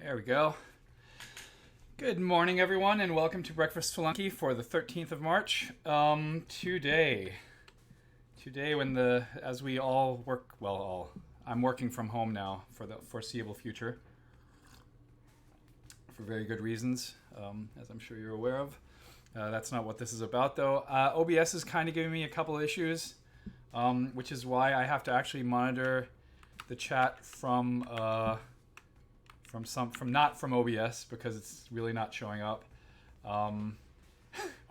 There we go. Good morning, everyone, and welcome to Breakfast Spelunky for the 13th of March. Today, when as we all work, I'm working from home now for the foreseeable future, for very good reasons, as I'm sure you're aware of. That's not what this is about, though. OBS is kind of giving me a couple of issues, which is why I have to actually monitor the chat from not from OBS because it's really not showing up.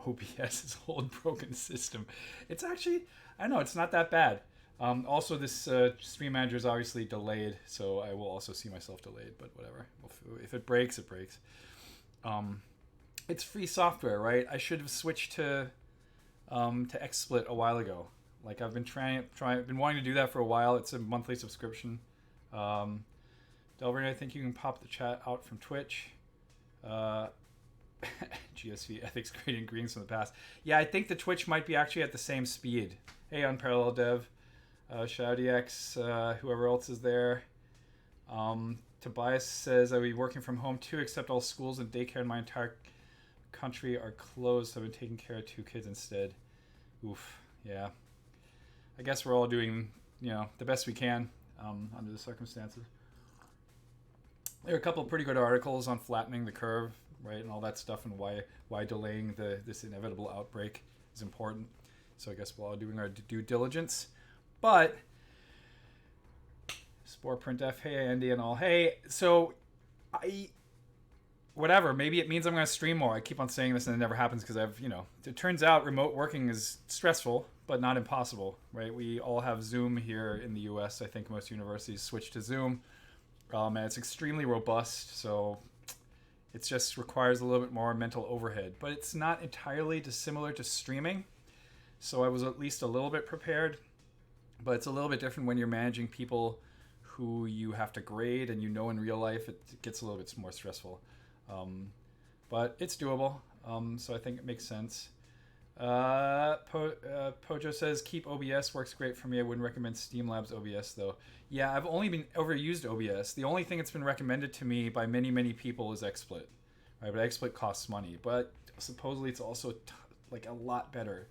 OBS's old broken system. It's actually, I know, it's not that bad. Also, this stream manager is obviously delayed, so I will also see myself delayed. But whatever. If it breaks, it breaks. It's free software, right? I should have switched to XSplit a while ago. Like I've been I've been wanting to do that for a while. It's a monthly subscription. Delvin, I think you can pop the chat out from Twitch. GSV ethics creating greetings from the past. Yeah, I think the Twitch might be actually at the same speed. Hey, Unparalleled Dev, ShoutyX, whoever else is there. Tobias says, I'll be working from home too, except all schools and daycare in my entire country are closed, so I've been taking care of 2 kids instead. Oof, yeah. I guess we're all doing, the best we can under the circumstances. There are a couple of pretty good articles on flattening the curve, right, and all that stuff, and why delaying this inevitable outbreak is important. So I guess we're all doing our due diligence. But SporePrintF, hey Andy and all, hey. So whatever. Maybe it means I'm going to stream more. I keep on saying this and it never happens because it turns out remote working is stressful, but not impossible, right? We all have Zoom here in the U.S. I think most universities switch to Zoom. And it's extremely robust, so it just requires a little bit more mental overhead. But it's not entirely dissimilar to streaming, so I was at least a little bit prepared. But it's a little bit different when you're managing people who you have to grade, and in real life it gets a little bit more stressful. But it's doable, so I think it makes sense. Pojo says keep OBS, works great for me. I wouldn't recommend Steamlabs OBS though. Yeah, I've only been overused OBS. The only thing that's been recommended to me by many people is XSplit, right? But XSplit costs money, but supposedly it's also a lot better.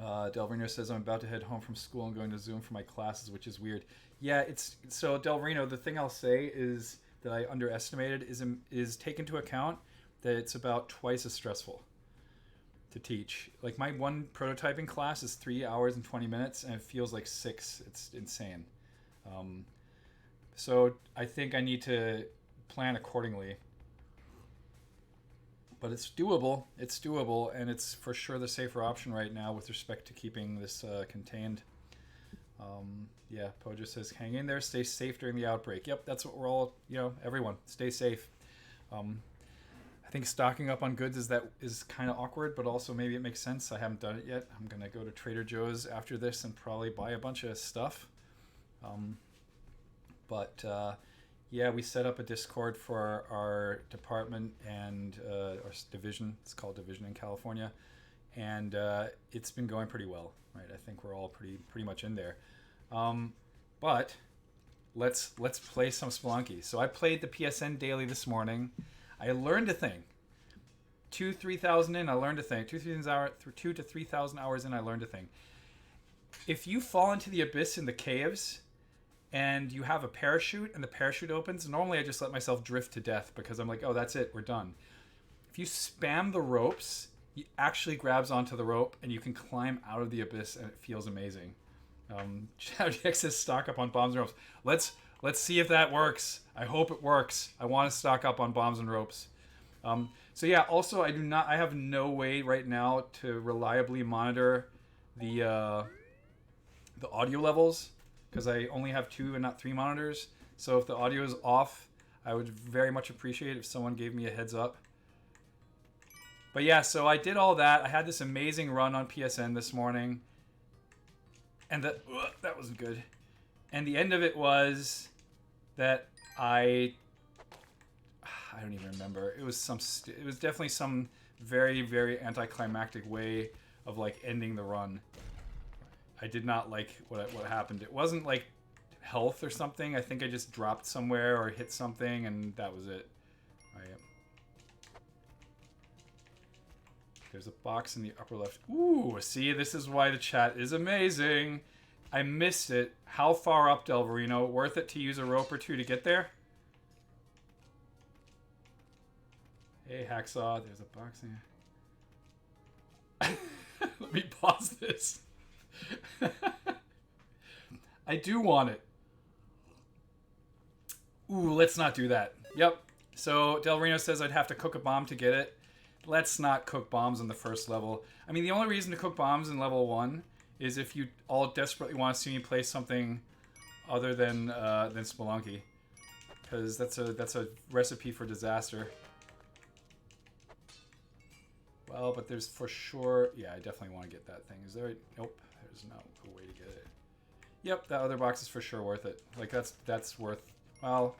Delverino says I'm about to head home from school and going to Zoom for my classes, which is weird. Yeah, it's so Delverino. The thing I'll say is that I underestimated is take into account that it's about twice as stressful to teach. Like my one prototyping class is 3 hours and 20 minutes and it feels like 6. It's insane. So I think I need to plan accordingly. But it's doable. It's doable, and it's for sure the safer option right now with respect to keeping this contained. Yeah, Pojo says, hang in there, stay safe during the outbreak. Yep, that's what we're all, everyone, stay safe. I think stocking up on goods is kind of awkward, but also maybe it makes sense. I haven't done it yet. I'm going to go to Trader Joe's after this and probably buy a bunch of stuff. Yeah, we set up a Discord for our department and our division. It's called Division in California. And it's been going pretty well, right? I think we're all pretty much in there. But let's play some Spelunky. So I played the PSN daily this morning. I learned a thing. 3,000 in, I learned a thing. 2 to 3,000 hours in, I learned a thing. If you fall into the abyss in the caves and you have a parachute and the parachute opens, normally I just let myself drift to death because I'm like, oh, that's it, we're done. If you spam the ropes, he actually grabs onto the rope and you can climb out of the abyss and it feels amazing. ShoutyX says stock up on bombs and ropes. Let's see if that works. I hope it works. I want to stock up on bombs and ropes. So yeah, also I have no way right now to reliably monitor the audio levels because I only have 2 and not 3 monitors. So if the audio is off, I would very much appreciate if someone gave me a heads up. But yeah, so I did all that. I had this amazing run on PSN this morning. And that wasn't good. And the end of it was that I don't even remember. It was definitely some very, very anticlimactic way of ending the run. I did not like what happened. It wasn't health or something. I think I just dropped somewhere or hit something, and that was it. All right. There's a box in the upper left. Ooh, see, this is why the chat is amazing. I missed it. How far up, Delverino? Worth it to use a rope or two to get there? Hey, Hacksaw, there's a box in here. Let me pause this. I do want it. Ooh, let's not do that. Yep. So Delverino says I'd have to cook a bomb to get it. Let's not cook bombs on the first level. I mean, the only reason to cook bombs in level 1 is if you all desperately want to see me play something other than Spelunky, because that's a recipe for disaster. Well, but there's for sure. Yeah, I definitely want to get that thing. Is there? Nope. There's no way to get it. Yep, that other box is for sure worth it. Like that's worth. Well,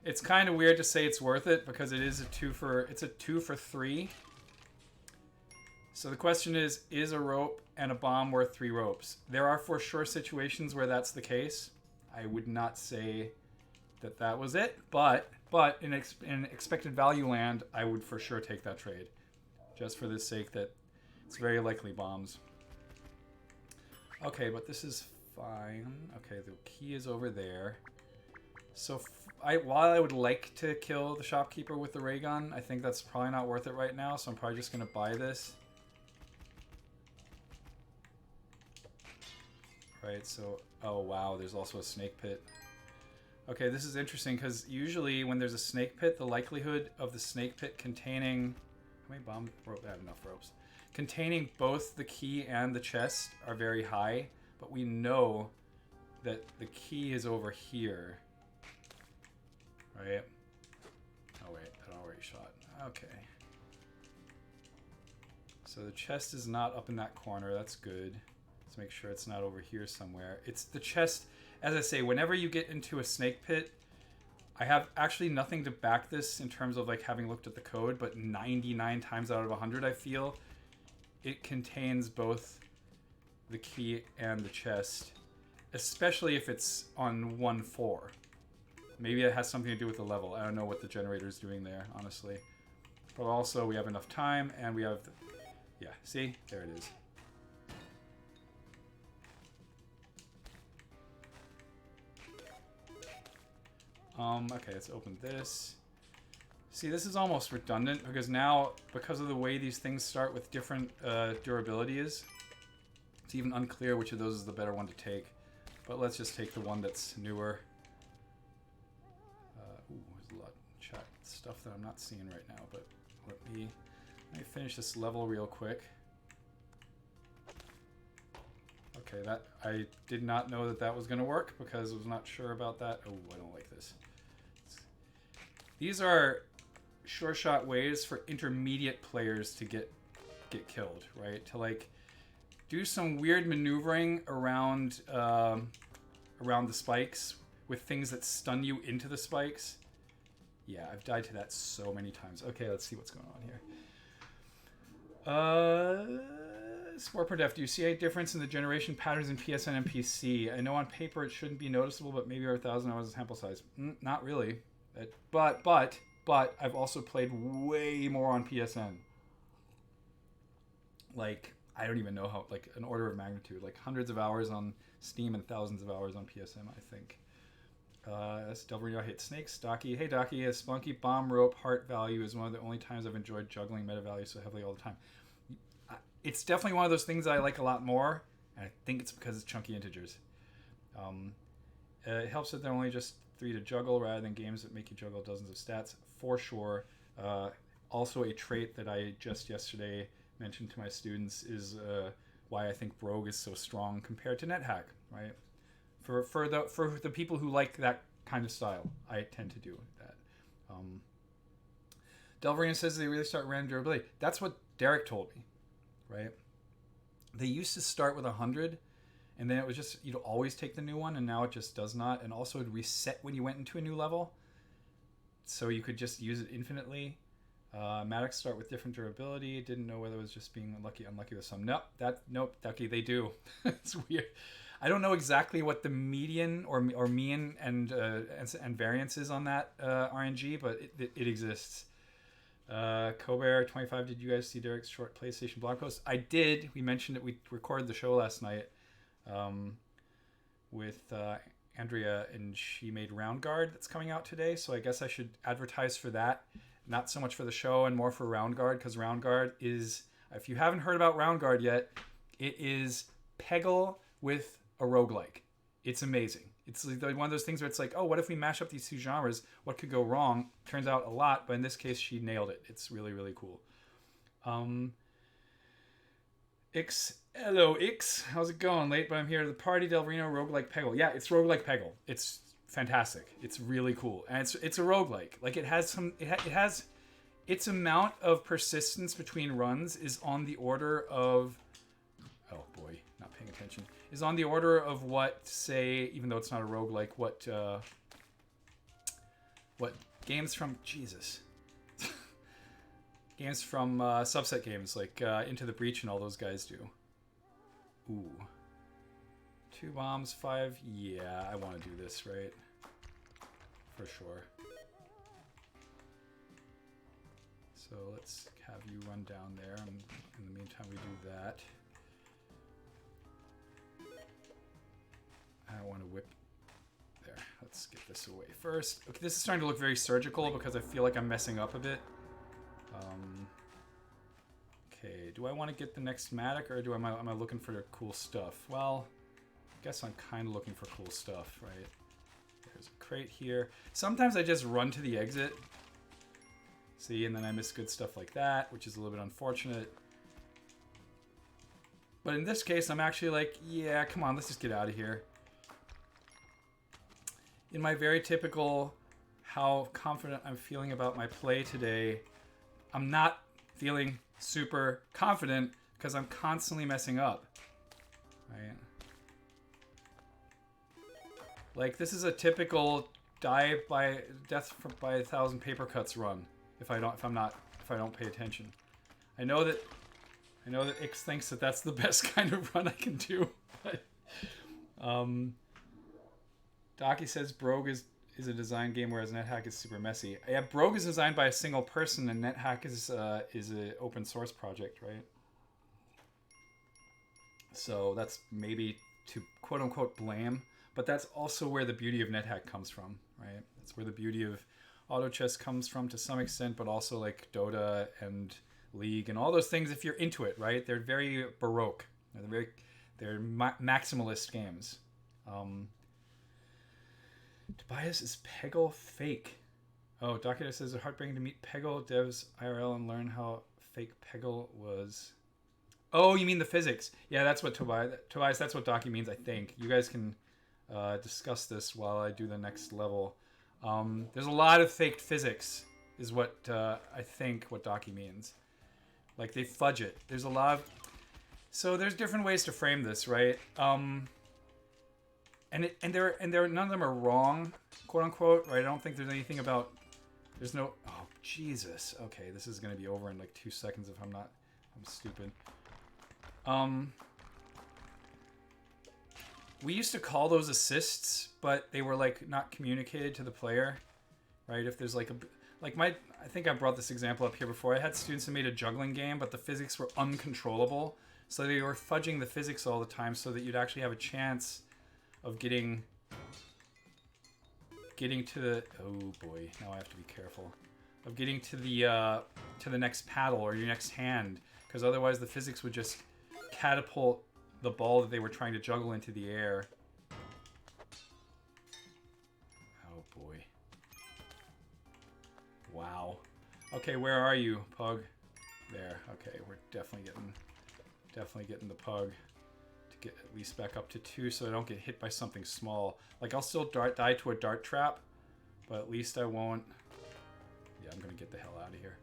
it's kind of weird to say it's worth it because it is a 2 for 3. So the question is a rope and a bomb worth 3 ropes? There are for sure situations where that's the case. I would not say that was it, but in expected value land, I would for sure take that trade, just for the sake that it's very likely bombs. Okay, but this is fine. Okay, the key is over there. So while I would like to kill the shopkeeper with the ray gun, I think that's probably not worth it right now, so I'm probably just going to buy this. Right, so, oh wow, there's also a snake pit. Okay, this is interesting, because usually when there's a snake pit, the likelihood of the snake pit containing... How many bomb rope? I have enough ropes. Containing both the key and the chest are very high, but we know that the key is over here. Right? Oh wait, that already shot. Okay. So the chest is not up in that corner, that's good. Let's make sure it's not over here somewhere. It's the chest, as I say, whenever you get into a snake pit, I have actually nothing to back this in terms of like having looked at the code, but 99 times out of 100 I feel it contains both the key and the chest, especially if it's on 1-4. Maybe it has something to do with the level. I don't know what the generator is doing there, honestly. But also we have enough time and we have, yeah, see? There it is. Okay, let's open this. See, this is almost redundant because now, because of the way these things start with different durabilities, it's even unclear which of those is the better one to take. But let's just take the one that's newer. Ooh, there's a lot of chat stuff that I'm not seeing right now, but let me finish this level real quick. Okay, that I did not know that was going to work because I was not sure about that. Oh, I don't like this. These are sure shot ways for intermediate players to get killed, right? To like do some weird maneuvering around around the spikes with things that stun you into the spikes. Yeah, I've died to that so many times. Okay, let's see what's going on here. Sport per def, do you see a difference in the generation patterns in PSN and PC? I know on paper it shouldn't be noticeable, but maybe our 1,000 hours sample size. Not really. But I've also played way more on PSN. Like, I don't even know how, like an order of magnitude, like hundreds of hours on Steam and thousands of hours on PSN, I think. SW, I hate snakes. Stocky, hey Docky, a Spelunky bomb rope heart value is one of the only times I've enjoyed juggling meta value so heavily all the time. It's definitely one of those things that I like a lot more, and I think it's because it's chunky integers. It helps that they're only just 3 to juggle rather than games that make you juggle dozens of stats, for sure. Also a trait that I just yesterday mentioned to my students is why I think Rogue is so strong compared to NetHack, right? For the people who like that kind of style, I tend to do that. Delverina says they really start random durability. That's what Derek told me, right? They used to start with 100, and then it was just, you'd always take the new one, and now it just does not. And also it'd reset when you went into a new level, so you could just use it infinitely. Maddox start with different durability. Didn't know whether it was just being unlucky with some. Nope, Ducky, they do. It's weird. I don't know exactly what the median or mean and variance is on that RNG, but it exists. Colbert 25. Did you guys see Derek's short PlayStation blog post? I did. We mentioned it. We recorded the show last night with Andrea, and she made Round Guard that's coming out today. So I guess I should advertise for that. Not so much for the show and more for Round Guard, because Round Guard is, if you haven't heard about Round Guard yet, it is Peggle with a roguelike. It's amazing. It's like one of those things where it's like, oh, what if we mash up these two genres? What could go wrong? Turns out a lot, but in this case, she nailed it. It's really, really cool. Hello, Ix. How's it going? Late, but I'm here. The party, Del Reno, roguelike Peggle. Yeah, it's roguelike Peggle. It's fantastic. It's really cool. And it's a roguelike. Like, it has its amount of persistence between runs is on the order of, oh boy, not paying attention, is on the order of what, say, even though it's not a roguelike, what games from, Jesus, games from subset games like Into the Breach and all those guys do. Ooh. 2 bombs, 5, yeah, I want to do this, right? For sure. So let's have you run down there, and in the meantime we do that. I don't want to whip. There, let's get this away first. Okay, this is starting to look very surgical because I feel like I'm messing up a bit. Okay, do I want to get the next Matic, or am I looking for cool stuff? Well, I guess I'm kind of looking for cool stuff, right? There's a crate here. Sometimes I just run to the exit. See, and then I miss good stuff like that, which is a little bit unfortunate. But in this case, I'm actually like, yeah, come on, let's just get out of here. In my very typical how confident I'm feeling about my play today, I'm not feeling super confident because I'm constantly messing up. Right? Like, this is a typical death by 1,000 paper cuts run. If I don't pay attention. I know that Ix thinks that that's the best kind of run I can do. But, Docky says Brogue is a design game, whereas NetHack is super messy. Yeah, Brogue is designed by a single person, and NetHack is an open source project, right? So that's maybe to quote unquote blame, but that's also where the beauty of NetHack comes from, right? That's where the beauty of auto chess comes from to some extent, but also like Dota and League and all those things. If you're into it, right? They're very baroque. They're maximalist games. Tobias, is Peggle fake? Oh, Doctor says it's heartbreaking to meet Peggle devs IRL and learn how fake Peggle was. Oh, you mean the physics? Yeah, that's what Tobias. That's what Docky means. I think you guys can discuss this while I do the next level. There's a lot of faked physics, is what I think what Docky means. Like, they fudge it. There's a lot of... So there's different ways to frame this, right? And none of them are wrong, quote unquote, right? I don't think there's anything about... There's no... Oh, Jesus. Okay, this is going to be over in like 2 seconds if I'm stupid. We used to call those assists, but they were like not communicated to the player, right? If there's like I think I brought this example up here before. I had students who made a juggling game, but the physics were uncontrollable, so they were fudging the physics all the time, so that you'd actually have a chance of getting to the... Oh boy, now I have to be careful. Of getting to the next paddle or your next hand, because otherwise the physics would just catapult the ball that they were trying to juggle into the air. Oh boy. Wow. Okay, where are you, Pug? There. Okay, we're definitely getting the Pug to get at least back up to 2, so I don't get hit by something small. Like, I'll still die to a dart trap, but at least I won't. Yeah, I'm gonna get the hell out of here.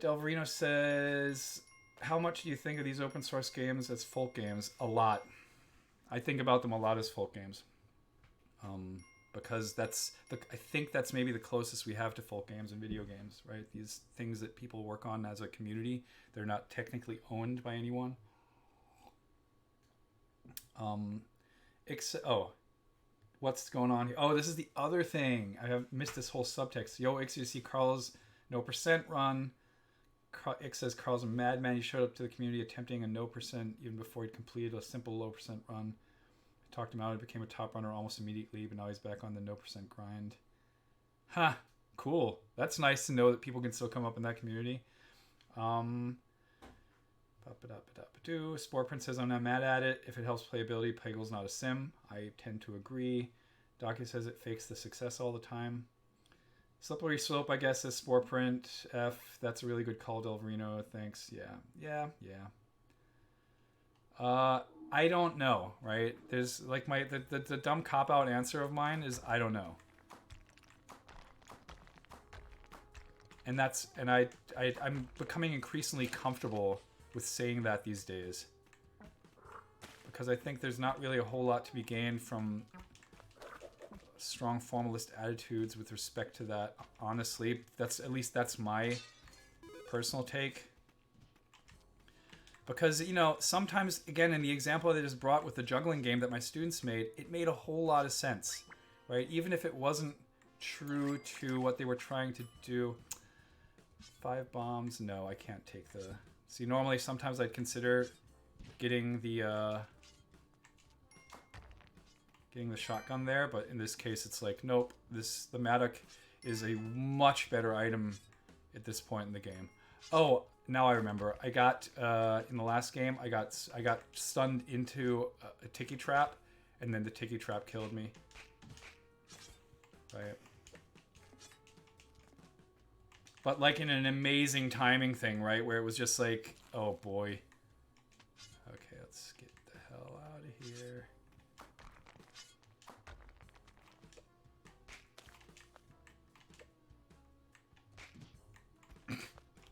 Delverino says, how much do you think of these open source games as folk games? A lot. I think about them a lot as folk games. because I think that's maybe the closest we have to folk games and video games, right? These things that people work on as a community, they're not technically owned by anyone. What's going on here? Oh, this is the other thing. I have missed this whole subtext. Yo, Ix, you see Carl's no percent run. Ix says Carl's a madman. He showed up to the community attempting a no percent even before he'd completed a simple low percent run. I talked him out. He became a top runner almost immediately, but now he's back on the no percent grind. Huh. Cool. That's nice to know that people can still come up in that community. Spore Prince says, I'm not mad at it. If it helps playability, Peggle's not a sim. I tend to agree. Docky says it fakes the success all the time. Slippery Slope, I guess, says Spore Print. F, that's a really good call, Delverino. Thanks. Yeah. I don't know, right? There's like the dumb cop-out answer of mine is I don't know. And I'm becoming increasingly comfortable with saying that these days, because I think there's not really a whole lot to be gained from strong formalist attitudes with respect to that. Honestly, that's my personal take. Because, you know, sometimes, again, in the example that I just brought with the juggling game that my students made, it made a whole lot of sense, right? Even if it wasn't true to what they were trying to do. 5 bombs. No, I can't take the... See, normally, sometimes I'd consider getting the shotgun there, but in this case, it's like, nope. The Matic is a much better item at this point in the game. Oh, now I remember. I got in the last game, I got stunned into a tiki trap, and then the tiki trap killed me. Right. But like in an amazing timing thing, right? Where it was just like, oh boy. Okay, let's get the hell out of here.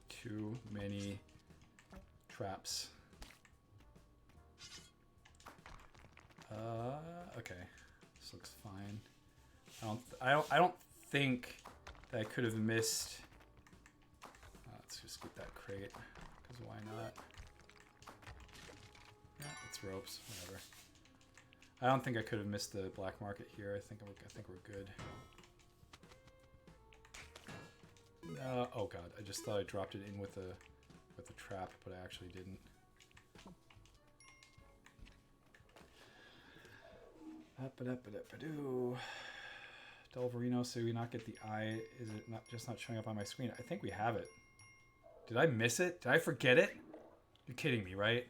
Too many traps. Okay. This looks fine. I don't think that I could have missed. Let's just get that crate, because why not? Yeah, it's ropes, whatever. I don't think I could have missed the black market here. I think we're good. Oh god, I just thought I dropped it in with a trap, but I actually didn't. Delverino, so we not get the eye. Is it not showing up on my screen? I think we have it. Did I miss it? Did I forget it? You're kidding me, right?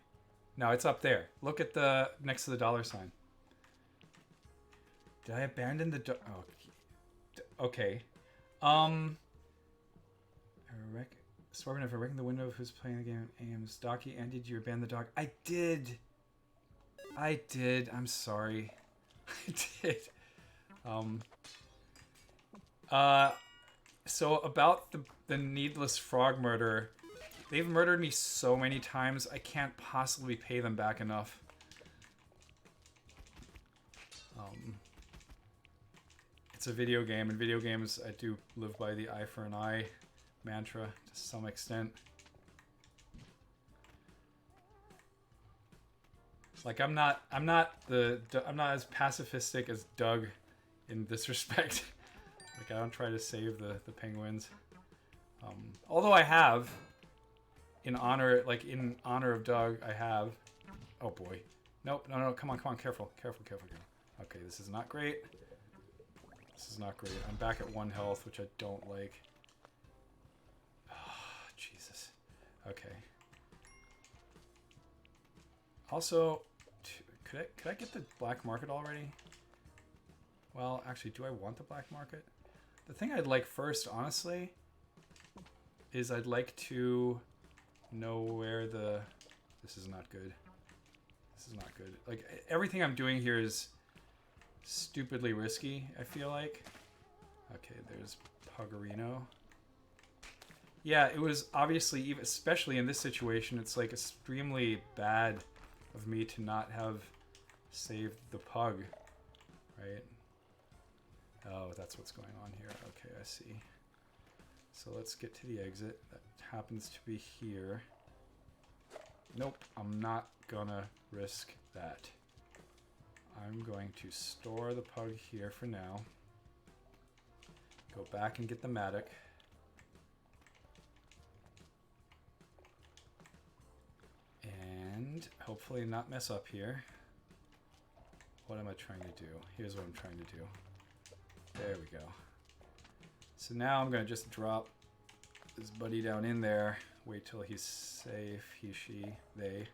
No, it's up there. Look at the next to the dollar sign. Did I abandon the dog? Oh, okay. Swarman, if I reckon the window of who's playing the game aims. Docky, and did you abandon the dog? I did. I'm sorry. I did. So about the needless frog murder, they've murdered me so many times, I can't possibly pay them back enough. It's a video game, and video games, I do live by the eye for an eye mantra to some extent. Like I'm not as pacifistic as Doug in this respect. Like I don't try to save the penguins. Although I have, in honor of Doug, I have. Oh boy, nope, no, come on, careful. Okay, this is not great. I'm back at 1 health, which I don't like. Oh, Jesus. Okay. Also, could I get the black market already? Well, actually, do I want the black market? The thing I'd like first, honestly, is I'd like to know where the... This is not good. Like, everything I'm doing here is stupidly risky, I feel like. Okay, there's Puggerino. Yeah, it was obviously, especially in this situation, it's like extremely bad of me to not have saved the pug, right? Oh, that's what's going on here. Okay, I see. So let's get to the exit. That happens to be here. Nope, I'm not gonna risk that. I'm going to store the pug here for now. Go back and get the Matic. And hopefully not mess up here. What am I trying to do? Here's what I'm trying to do. There we go. So now I'm going to just drop this buddy down in there. Wait till he's safe. He, she, they.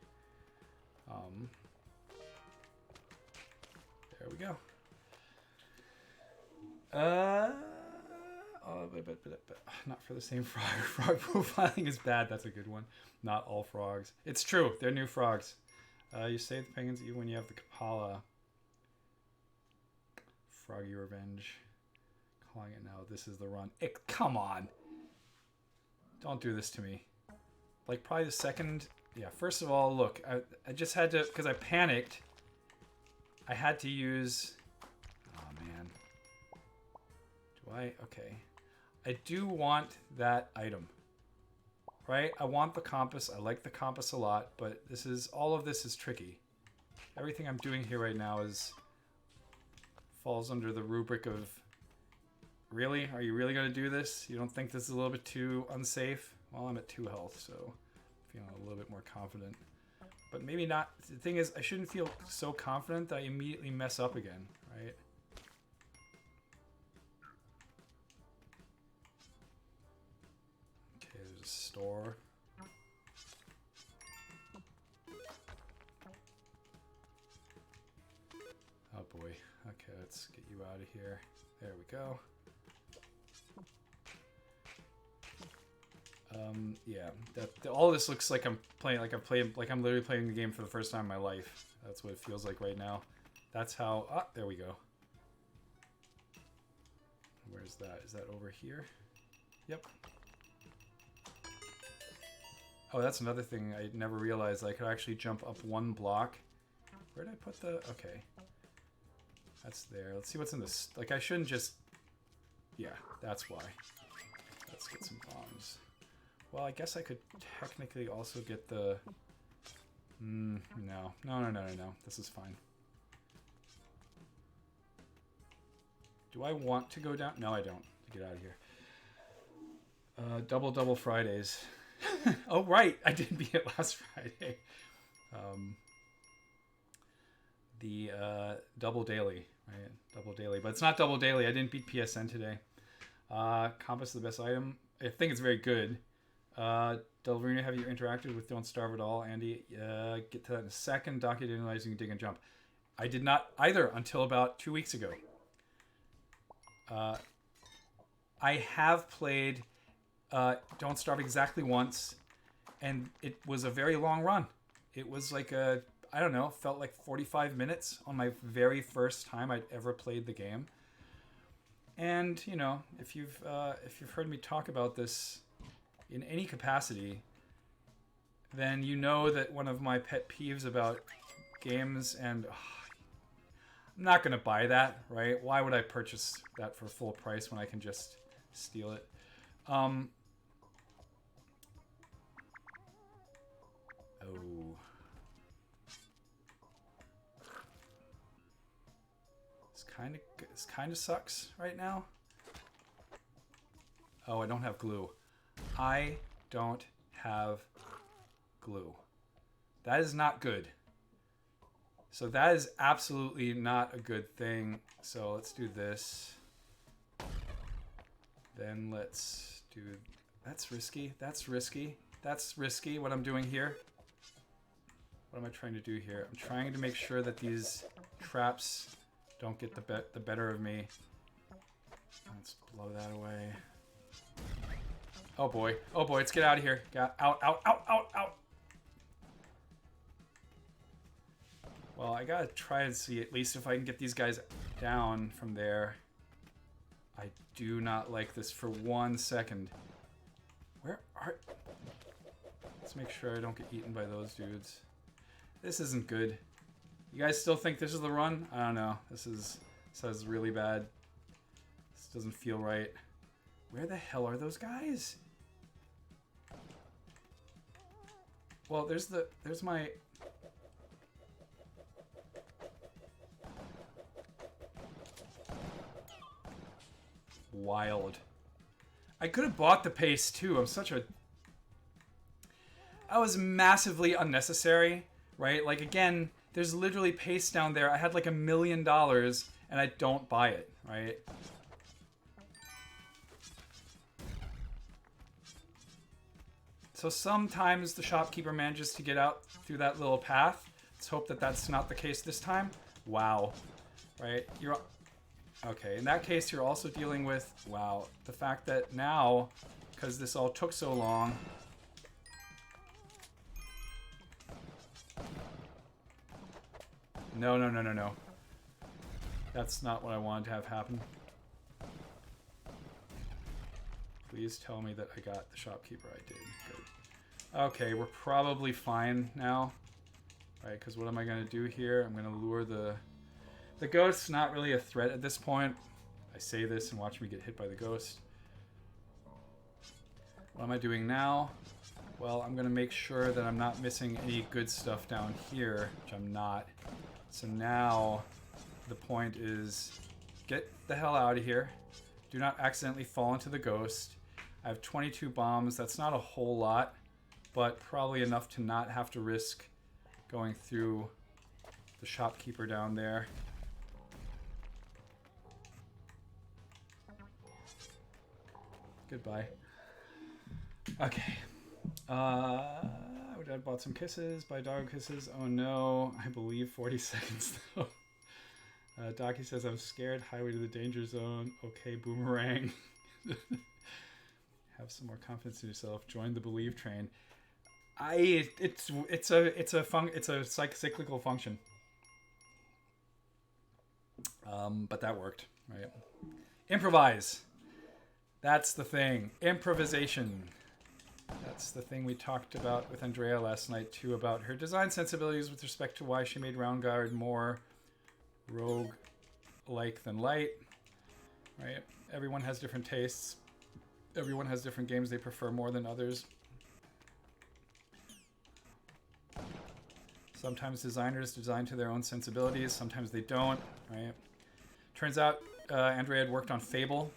There we go. But not for the same frog. Frog profiling is bad. That's a good one. Not all frogs. It's true. They're new frogs. You save the penguins even when you have the Kapala. Froggy Revenge. Calling it now. This is the run. Come on. Don't do this to me. Like probably the second. Yeah, first of all, look. I just had to, because I panicked. I had to use. Oh, man. Do I? Okay. I do want that item. Right? I want the compass. I like the compass a lot, but this is, all of this is tricky. Everything I'm doing here right now falls under the rubric of, really? Are you really going to do this? You don't think this is a little bit too unsafe? Well, I'm at 2 health, so feeling a little bit more confident. But maybe not. The thing is, I shouldn't feel so confident that I immediately mess up again, right? Okay, there's a store. Oh boy. Okay, let's get you out of here. There we go. Yeah, all this looks like I'm playing, like I'm literally playing the game for the first time in my life. That's what it feels like right now. That's how, there we go. Where's that? Is that over here? Yep. Oh, that's another thing I never realized. I could actually jump up 1 block. Where did I put the, okay. That's there. Let's see what's in this. Like, I shouldn't just, yeah, that's why. Let's get some bombs. Well, I guess I could technically also get the... No. No. This is fine. Do I want to go down? No, I don't. Get out of here. Double Fridays. Oh, right. I did beat it last Friday. The double daily. Right? Double daily. But it's not double daily. I didn't beat PSN today. Compass is the best item. I think it's very good. Delverina, have you interacted with Don't Starve at all? Andy, get to that in a second. Doc, you didn't realize you can dig and jump. I did not either until about 2 weeks ago. I have played Don't Starve exactly once, and it was a very long run. It was like I don't know, felt like 45 minutes on my very first time I'd ever played the game. And, you know, if you've heard me talk about this in any capacity, then you know that one of my pet peeves about games, and I'm not going to buy that, right? Why would I purchase that for full price when I can just steal it? Oh. This kind of sucks right now. Oh, I don't have glue. I don't have glue. That is not good. So that is absolutely not a good thing. So let's do this. Then let's do... That's risky. That's risky. That's risky, what I'm doing here. What am I trying to do here? I'm trying to make sure that these traps don't get the better of me. Let's blow that away. Oh boy. Oh boy, let's get out of here. Out. Well, I gotta try and see at least if I can get these guys down from there. I do not like this for 1 second. Where are... Let's make sure I don't get eaten by those dudes. This isn't good. You guys still think this is the run? I don't know. This is really bad. This doesn't feel right. Where the hell are those guys? Well, there's my... Wild. I could have bought the paste too. I'm such a... I was massively unnecessary, right? Like, again, there's literally paste down there. I had like $1 million and I don't buy it, right? So sometimes the shopkeeper manages to get out through that little path. Let's hope that that's not the case this time. Wow. Right? You're... Okay, in that case, you're also dealing with, wow, the fact that now, because this all took so long... No, no, no, no, no. That's not what I wanted to have happen. Please tell me that I got the shopkeeper. I did. Good. Okay, we're probably fine now. Right, because what am I going to do here? I'm going to lure the... The ghost's not really a threat at this point. I say this and watch me get hit by the ghost. What am I doing now? Well, I'm going to make sure that I'm not missing any good stuff down here, which I'm not. So now the point is get the hell out of here. Do not accidentally fall into the ghost. I have 22 bombs. That's not a whole lot, but probably enough to not have to risk going through the shopkeeper down there. Goodbye. Okay. I bought some kisses. Buy dog kisses. Oh no. I believe 40 seconds though. Docky says I'm scared. Highway to the danger zone. Okay, boomerang. Have some more confidence in yourself. Join the believe train. It's a cyclical function. But that worked, right? Improvise. That's the thing. Improvisation. That's the thing we talked about with Andrea last night, too, about her design sensibilities with respect to why she made Round Guard more rogue-like than light. Right? Everyone has different tastes. Everyone has different games they prefer more than others. Sometimes designers design to their own sensibilities. Sometimes they don't, right? Turns out Andrea had worked on Fable.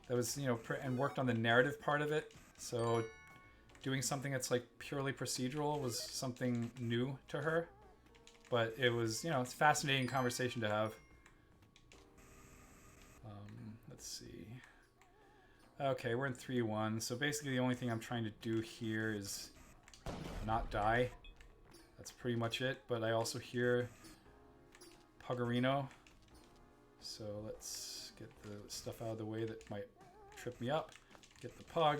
That was, you know, and worked on the narrative part of it. So doing something that's like purely procedural was something new to her. But it was, you know, it's a fascinating conversation to have. Let's see. Okay, we're in 3-1. So basically the only thing I'm trying to do here is not die. That's pretty much it. But I also hear Puggerino. So let's get the stuff out of the way that might trip me up. Get the pug.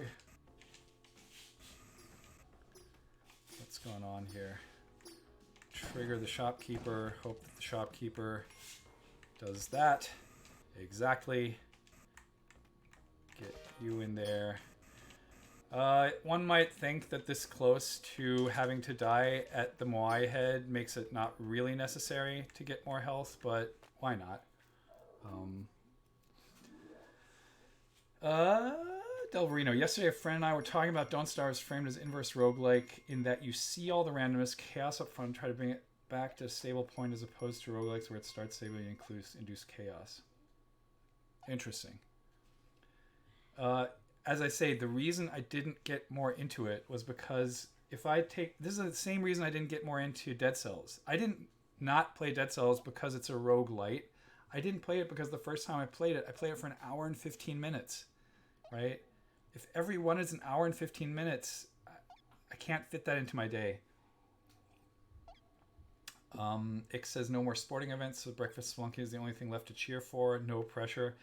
What's going on here? Trigger the shopkeeper. Hope that the shopkeeper does that. Exactly. Get you in there. One might think that this close to having to die at the Moai head makes it not really necessary to get more health, but why not? Delverino. Yesterday, a friend and I were talking about Don't Starve is framed as inverse roguelike in that you see all the randomness, chaos up front, and try to bring it back to a stable point as opposed to roguelikes where it starts stably and induce chaos. Interesting. As I say, the reason I didn't get more into it was because if I take... This is the same reason I didn't get more into Dead Cells. I didn't not play Dead Cells because it's a roguelite. I didn't play it because the first time I played it for an hour and 15 minutes, right? If every one is an hour and 15 minutes, I can't fit that into my day. Ix says no more sporting events, so Breakfast Spelunky is the only thing left to cheer for. No pressure.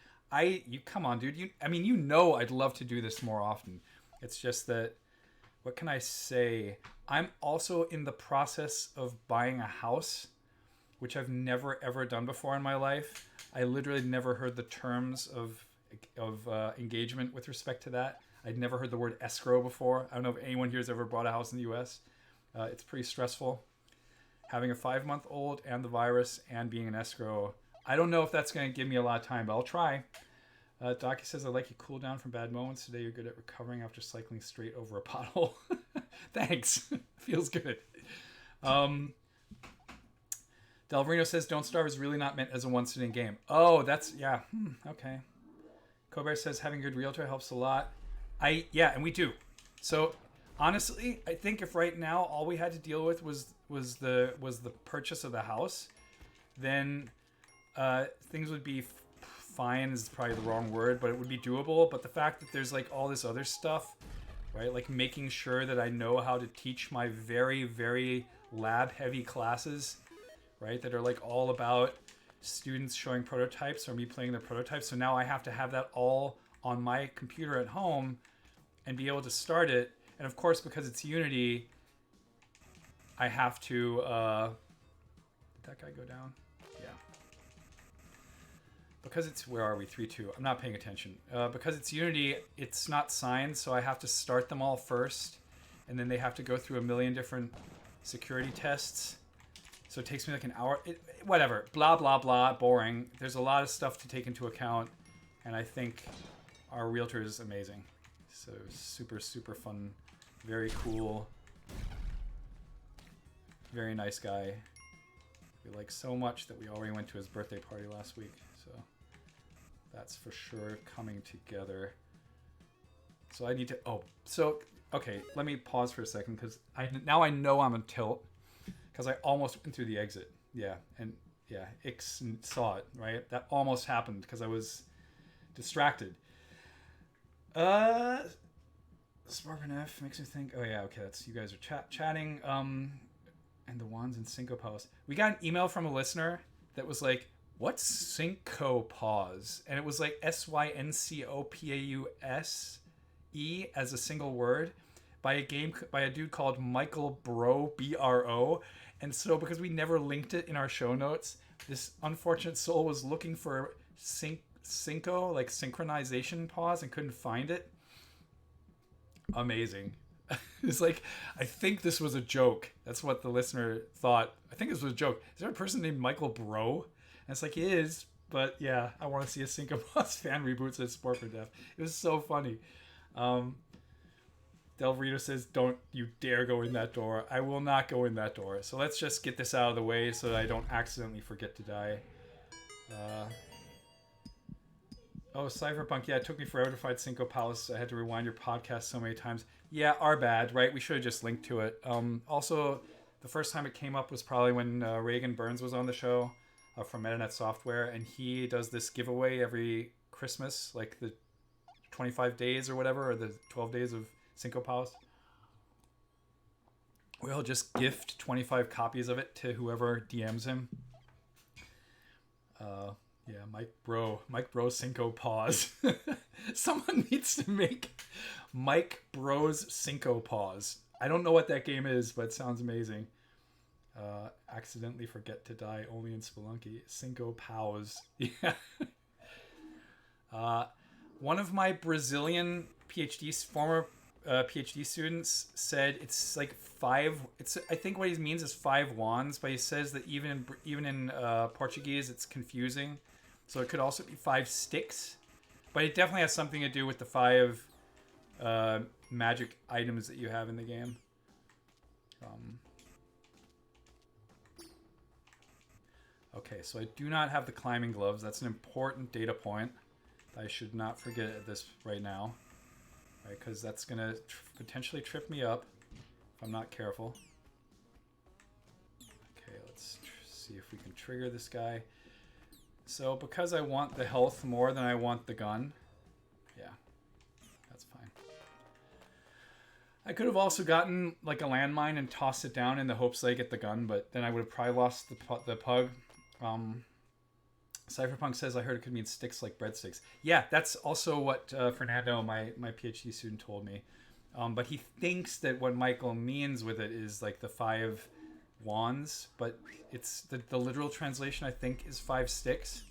Come on, dude. You know I'd love to do this more often. It's just that, what can I say? I'm also in the process of buying a house, which I've never ever done before in my life. I literally never heard the terms of engagement with respect to that. I'd never heard the word escrow before. I don't know if anyone here has ever bought a house in the U.S. It's pretty stressful. Having a 5-month-old and the virus and being an escrow. I don't know if that's going to give me a lot of time, but I'll try. Docky says, I like you cool down from bad moments. Today you're good at recovering after cycling straight over a pothole. Thanks. Feels good. Delverino says, Don't Starve is really not meant as a one-sitting game. Oh, that's, yeah. Okay. Colbert says, having a good realtor helps a lot. And we do. So, honestly, I think if right now all we had to deal with was the purchase of the house, then things would be fine is probably the wrong word, but it would be doable. But the fact that there's like all this other stuff, right? Like making sure that I know how to teach my very, very lab heavy classes, right? That are like all about students showing prototypes or me playing their prototypes. So now I have to have that all on my computer at home and be able to start it. And of course, because it's Unity, I have to, did that guy go down? Yeah. Because it's, where are we? 3-2. I'm not paying attention. Because it's Unity, it's not signed, so I have to start them all first, and then they have to go through a million different security tests. So it takes me like an hour. Whatever. Blah, blah, blah. Boring. There's a lot of stuff to take into account, and I think our realtor is amazing. So super, super fun. Very cool. Very nice guy. We like so much that we already went to his birthday party last week. So that's for sure coming together. So I need to, okay, let me pause for a second because now I know I'm on tilt because I almost went through the exit. Yeah, and yeah, Ix saw it, right? That almost happened because I was distracted. Sparkin F makes me think, oh yeah, okay, that's, you guys are chatting. And the wands and Synco Pause. We got an email from a listener that was like, what's Synco Pause? And it was like SYNCOPAUSE as a single word by a dude called Michael Bro, BRO. And so because we never linked it in our show notes, this unfortunate soul was looking for Synco, like synchronization pause, and couldn't find it. Amazing. It's like, I think this was a joke. That's what the listener thought. I think this was a joke. Is there a person named Michael Bro? And it's like, he is. But yeah, I want to see a Sync of Us fan reboot, says Sport for Death. It was so funny. Del Rito says, don't you dare go in that door. I will not go in that door. So let's just get this out of the way so that I don't accidentally forget to die. Oh, Cypherpunk. Yeah, it took me forever to find Cinco Palace. I had to rewind your podcast so many times. Yeah, our bad, right? We should have just linked to it. Also, the first time it came up was probably when Reagan Burns was on the show from MetaNet Software, and he does this giveaway every Christmas, like the 25 days or whatever, or the 12 days of Cinco Palace. We'll just gift 25 copies of it to whoever DMs him. Yeah, Mike Bro Cinco Pause. Someone needs to make Mike Bro's Cinco Pause. I don't know what that game is, but it sounds amazing. Accidentally forget to die only in Spelunky. Cinco Pause. Yeah. One of my Brazilian former PhD students said it's like 5. I think what he means is 5 wands, but he says that even in Portuguese it's confusing. So it could also be 5 sticks, but it definitely has something to do with the 5 magic items that you have in the game. Okay, so I do not have the climbing gloves. That's an important data point that I should not forget at this right now, right? Because that's gonna potentially trip me up if I'm not careful. Okay, let's see if we can trigger this guy. So because I want the health more than I want the gun, yeah, that's fine. I could have also gotten like a landmine and tossed it down in the hopes that I get the gun, but then I would have probably lost the pug. Cypherpunk says, I heard it could mean sticks like breadsticks. Yeah, that's also what Fernando, my PhD student, told me. But he thinks that what Michael means with it is like the 5 wands, but it's the literal translation, I think, is 5 sticks.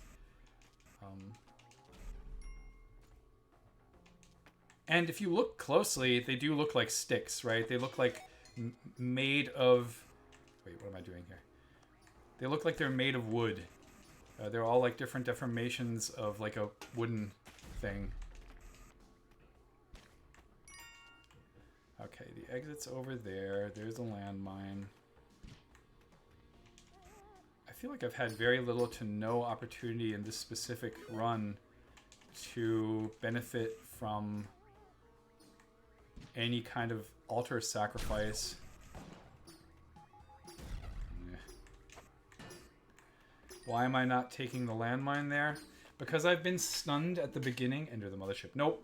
And if you look closely, they do look like sticks, right? They look like made of... Wait, what am I doing here? They look like they're made of wood. They're all like different deformations of like a wooden thing. Okay, the exit's over there. There's a landmine. I feel like I've had very little to no opportunity in this specific run to benefit from any kind of altar sacrifice. Why am I not taking the landmine there? Because I've been stunned at the beginning. Enter the mothership. Nope.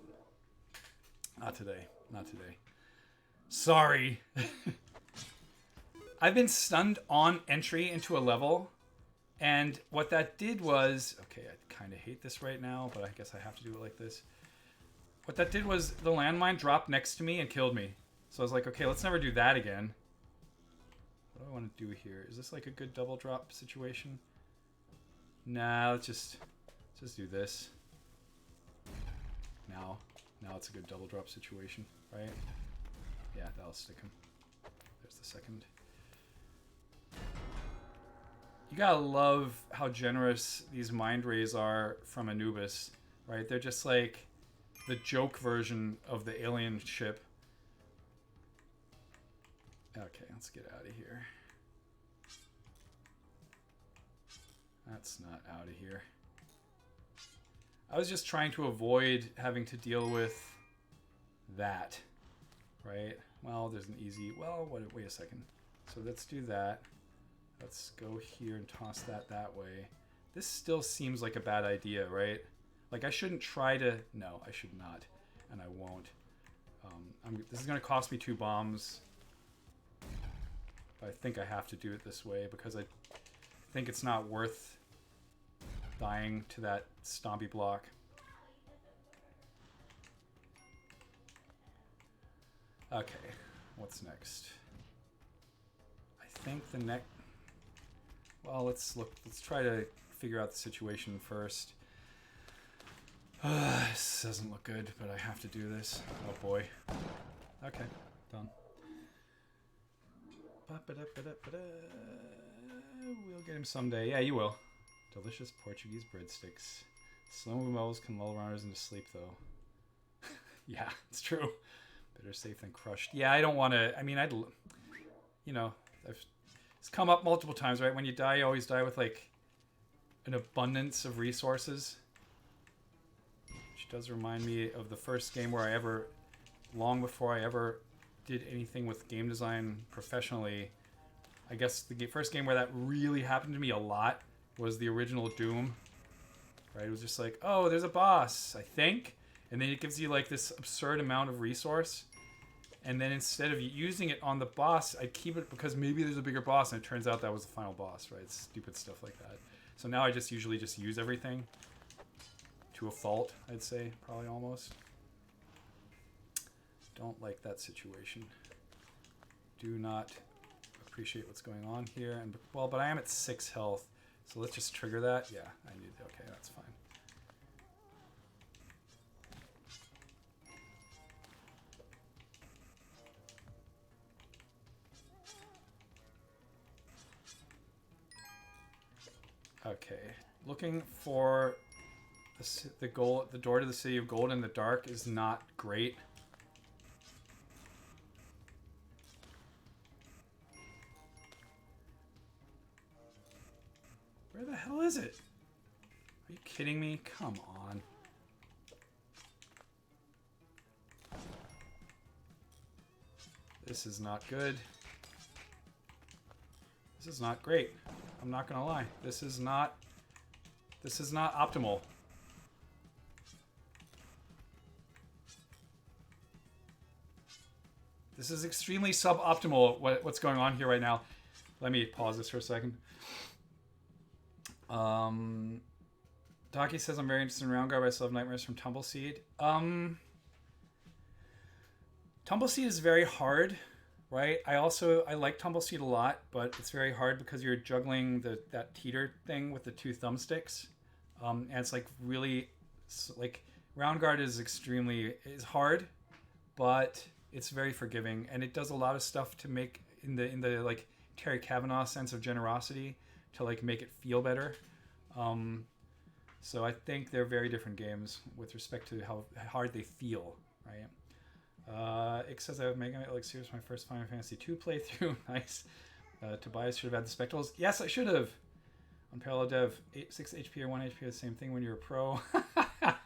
Not today. Not today. Sorry. I've been stunned on entry into a level. And what that did was... Okay, I kind of hate this right now, but I guess I have to do it like this. What that did was the landmine dropped next to me and killed me. So I was like, okay, let's never do that again. What do I want to do here? Is this like a good double drop situation? Nah, let's just do this. Now it's a good double drop situation, right? Yeah, that'll stick him. There's the second. You gotta love how generous these mind rays are from Anubis, right? They're just like the joke version of the alien ship. Okay, let's get out of here. That's not out of here. I was just trying to avoid having to deal with that, right? Well, there's an easy... Well, wait a second. So let's do that. Let's go here and toss that way. This still seems like a bad idea, right? Like, I shouldn't try to... No, I should not. And I won't. This is going to cost me 2 bombs. But I think I have to do it this way because I think it's not worth dying to that stompy block. Okay, what's next? I think the next... Well, let's try to figure out the situation first. This doesn't look good, but I have to do this. Oh boy. Okay, done. We'll get him someday. Yeah, you will. Delicious Portuguese breadsticks. Slow moves can lull runners into sleep, though. Yeah, it's true. Better safe than crushed. Yeah, I don't want to... I mean, you know, it's come up multiple times, right? When you die, you always die with, like, an abundance of resources. Which does remind me of the first game where I ever... Long before I ever did anything with game design professionally, I guess the first game where that really happened to me a lot was the original Doom. Right? It was just like, oh, there's a boss, I think. And then it gives you like this absurd amount of resource. And then instead of using it on the boss, I keep it because maybe there's a bigger boss, and it turns out that was the final boss, right? Stupid stuff like that. So now I just usually just use everything to a fault, I'd say, probably almost. Don't like that situation. Do not appreciate what's going on here. And well, but I am at 6 health, so let's just trigger that. Yeah, I need. Okay, that's fine. Okay, looking for the door to the City of Gold in the dark is not great. Where the hell is it? Are you kidding me? Come on. This is not good. This is not great. I'm not gonna lie. This is not optimal. This is extremely suboptimal what's going on here right now. Let me pause this for a second. Docky says I'm very interested in Round Guard, but I still have nightmares from Tumbleseed. Tumbleseed is very hard, right? I like Tumbleseed a lot, but it's very hard because you're juggling that teeter thing with the 2 thumbsticks. And it's like really like Round Guard is hard, but it's very forgiving, and it does a lot of stuff to make in the like Terry Kavanagh sense of generosity to like make it feel better. So I think they're very different games with respect to how hard they feel, right? It says I was making it like serious my first Final Fantasy II playthrough. Nice. Tobias should have had the spectacles. Yes, I should have. On parallel dev, 6 HP or 1 HP are the same thing when you're a pro.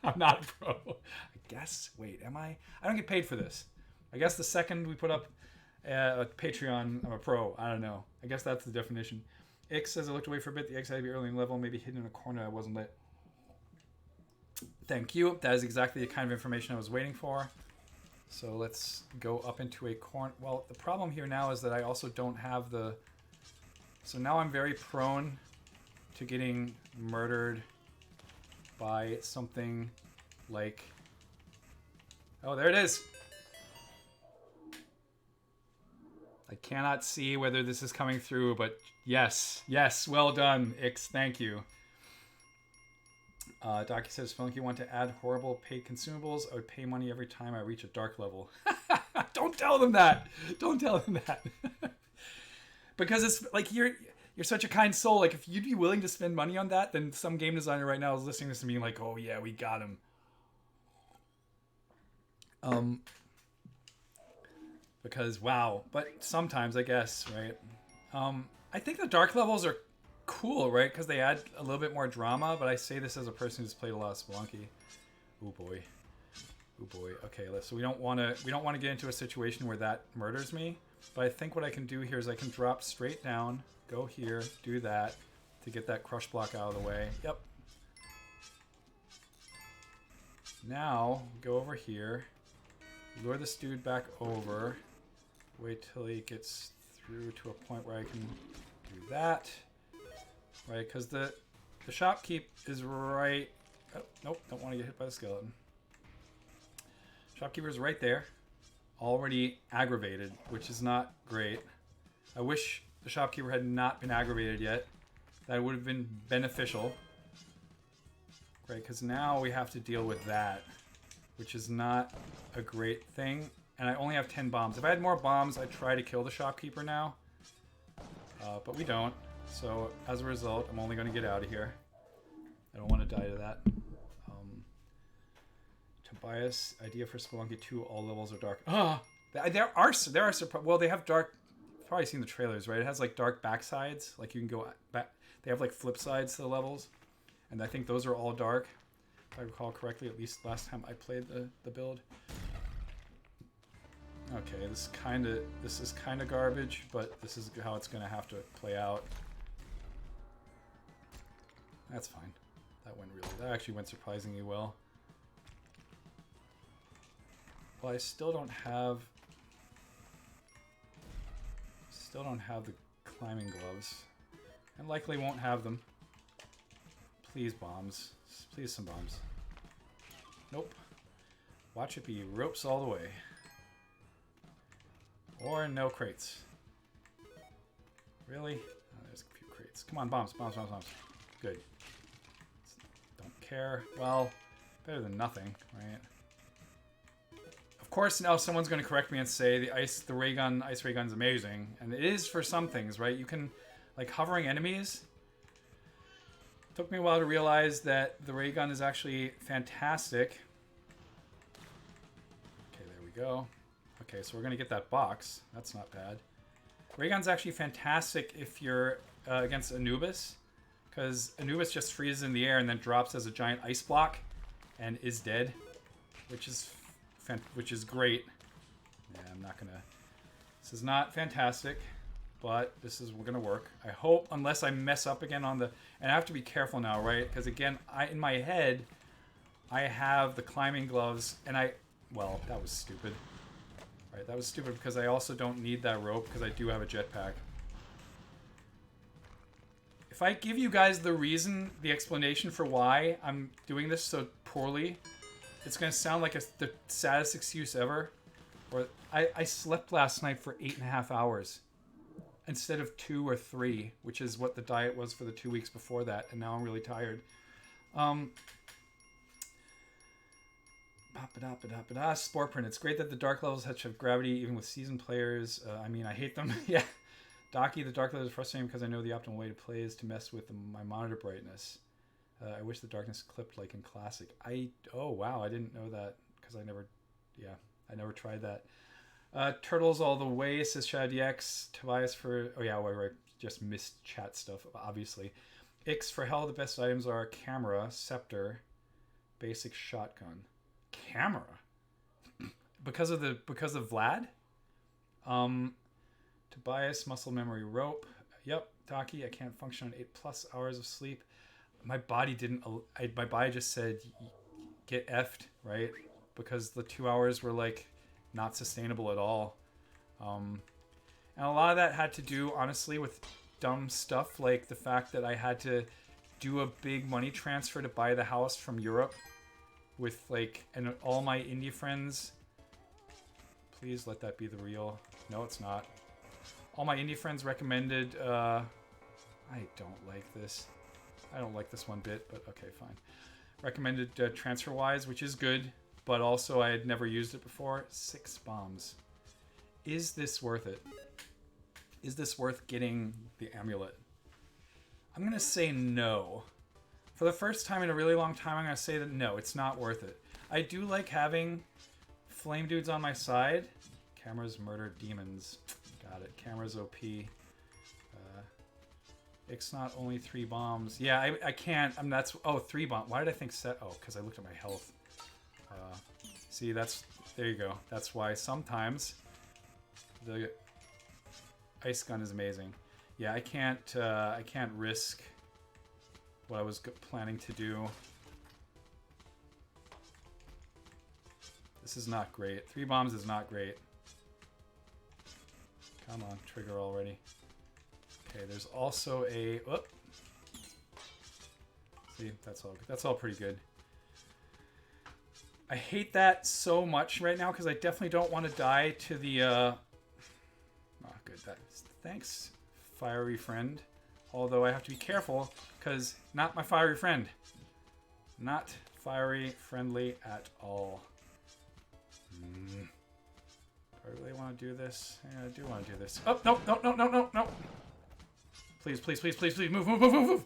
I'm not a pro. I guess. Wait, am I? I don't get paid for this. I guess the second we put up a Patreon, I'm a pro. I don't know. I guess that's the definition. Ix says I looked away for a bit. The X had to be early in level, maybe hidden in a corner. I wasn't lit. Thank you. That is exactly the kind of information I was waiting for. So let's go up into a corner. Well, the problem here now is that I also don't have the... So now I'm very prone to getting murdered by something like... Oh, there it is. I cannot see whether this is coming through, but yes. Yes, well done, Ix. Thank you. Docky says, Spelunky want to add horrible paid consumables. I would pay money every time I reach a dark level. Don't tell them that. Don't tell them that. Because it's like you're such a kind soul. Like if you'd be willing to spend money on that, then some game designer right now is listening to this and being like, oh yeah, we got him. Because wow. But sometimes I guess, right? I think the dark levels are cool, right? Because they add a little bit more drama, but I say this as a person who's played a lot of Spelunky. Oh boy. Oh boy. Okay, so we don't want to get into a situation where that murders me. But I think what I can do here is I can drop straight down, go here, do that to get that crush block out of the way. Yep. Now, go over here, lure this dude back over, wait till he gets through to a point where I can do that. Right, because the shopkeep is right... Oh, nope, don't want to get hit by the skeleton. Shopkeeper's right there. Already aggravated, which is not great. I wish the shopkeeper had not been aggravated yet. That would have been beneficial. Right, because now we have to deal with that, which is not a great thing. And I only have 10 bombs. If I had more bombs, I'd try to kill the shopkeeper now. But we don't. So, as a result, I'm only going to get out of here. I don't want to die to that. Tobias, idea for Spelunky 2, all levels are dark. Ah! There are well, they have dark... You've probably seen the trailers, right? It has, like, dark backsides. Like, you can go back... They have, like, flip sides to the levels. And I think those are all dark. If I recall correctly, at least last time I played the build. Okay, this is kind of garbage, but this is how it's going to have to play out. That's fine. That actually went surprisingly well. Well, I still don't have the climbing gloves. And likely won't have them. Please, bombs. Please, some bombs. Nope. Watch it be ropes all the way. Or no crates. Really? Oh, there's a few crates. Come on, bombs, bombs, bombs, bombs. Good. Don't care. Well, better than nothing, right? Of course, now someone's going to correct me and say the ice ray gun is amazing, and it is for some things, right? You can, like, hovering enemies. Took me a while to realize that the ray gun is actually fantastic. Okay, there we go. Okay, so we're going to get that box. That's not bad. Ray gun's actually fantastic if you're against Anubis, because Anubis just freezes in the air and then drops as a giant ice block and is dead, which is great. Yeah, I'm not gonna... This is not fantastic, but this is gonna work. I hope, unless I mess up again on the... And I have to be careful now, right? Because again, in my head, I have the climbing gloves, and well, that was stupid. Right, that was stupid because I also don't need that rope because I do have a jetpack. If I give you guys the reason, the explanation for why I'm doing this so poorly, it's going to sound like the saddest excuse ever. Or I slept last night for 8.5 hours instead of 2 or 3, which is what the diet was for the 2 weeks before that, and now I'm really tired. Sport print. It's great that the dark levels have gravity even with seasoned players. I mean, I hate them. Yeah. Docky, the dark levels are frustrating because I know the optimal way to play is to mess with my monitor brightness. I wish the darkness clipped like in classic. Oh wow, I didn't know that because I never tried that. Turtles all the way, says ShadowDX. Tobias for, oh yeah, right, just missed chat stuff, obviously. Ix for hell, the best items are camera, scepter, basic shotgun. Camera? because of Vlad? Tobias, muscle memory rope. Yep, Taki, I can't function on 8+ hours of sleep. My body my body just said, get effed, right? Because the 2 hours were like not sustainable at all. And a lot of that had to do, honestly, with dumb stuff like the fact that I had to do a big money transfer to buy the house from Europe with like, and all my indie friends. Please let that be the real. No, it's not. All my indie friends recommended, I don't like this. I don't like this one bit, but okay, fine. Recommended TransferWise, which is good, but also I had never used it before. 6 bombs. Is this worth it? Is this worth getting the amulet? I'm going to say no. For the first time in a really long time, I'm going to say that no, it's not worth it. I do like having flame dudes on my side. Cameras murder demons. Got it. Cameras OP. It's not only 3 bombs. Yeah, I can't. That's, 3 bombs. Why did I think set? Oh, because I looked at my health. See, there you go. That's why sometimes the ice gun is amazing. Yeah, I can't risk what I was planning to do. This is not great. 3 bombs is not great. Come on, trigger already. Okay, there's also a... Whoop. See, that's all pretty good. I hate that so much right now because I definitely don't want to die to the... Oh, good. Thanks, fiery friend. Although I have to be careful because not my fiery friend. Not fiery friendly at all. Do I really want to do this? Yeah, I do want to do this. Oh, no, no, no, no, no, no. Please, please, please, please, please, move, move, move, move, move.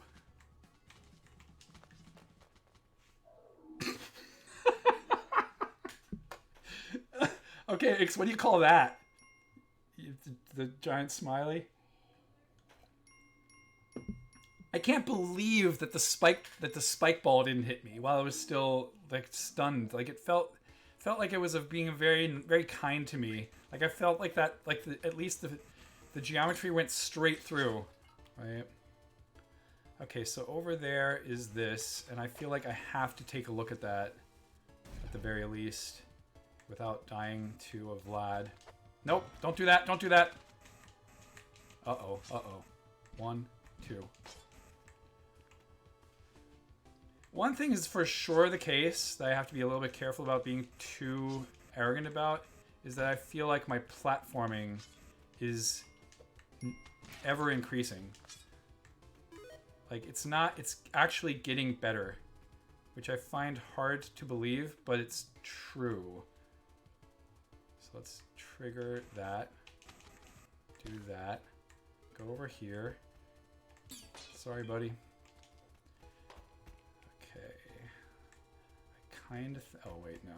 Okay, Ix, what do you call that? The giant smiley? I can't believe that the spike ball didn't hit me while I was still like stunned. Like it felt like it was being very, very kind to me. Like I felt like that, like at least the geometry went straight through, right? Okay, so over there is this, and I feel like I have to take a look at that at the very least without dying to a Vlad. Nope, don't do that, don't do that. Uh-oh, uh-oh. 1, 2. One thing is for sure the case that I have to be a little bit careful about being too arrogant about is that I feel like my platforming is ever increasing. Like it's actually getting better, which I find hard to believe, but it's true. So let's trigger that, do that, go over here. Sorry, buddy. Kind of. Oh wait, no.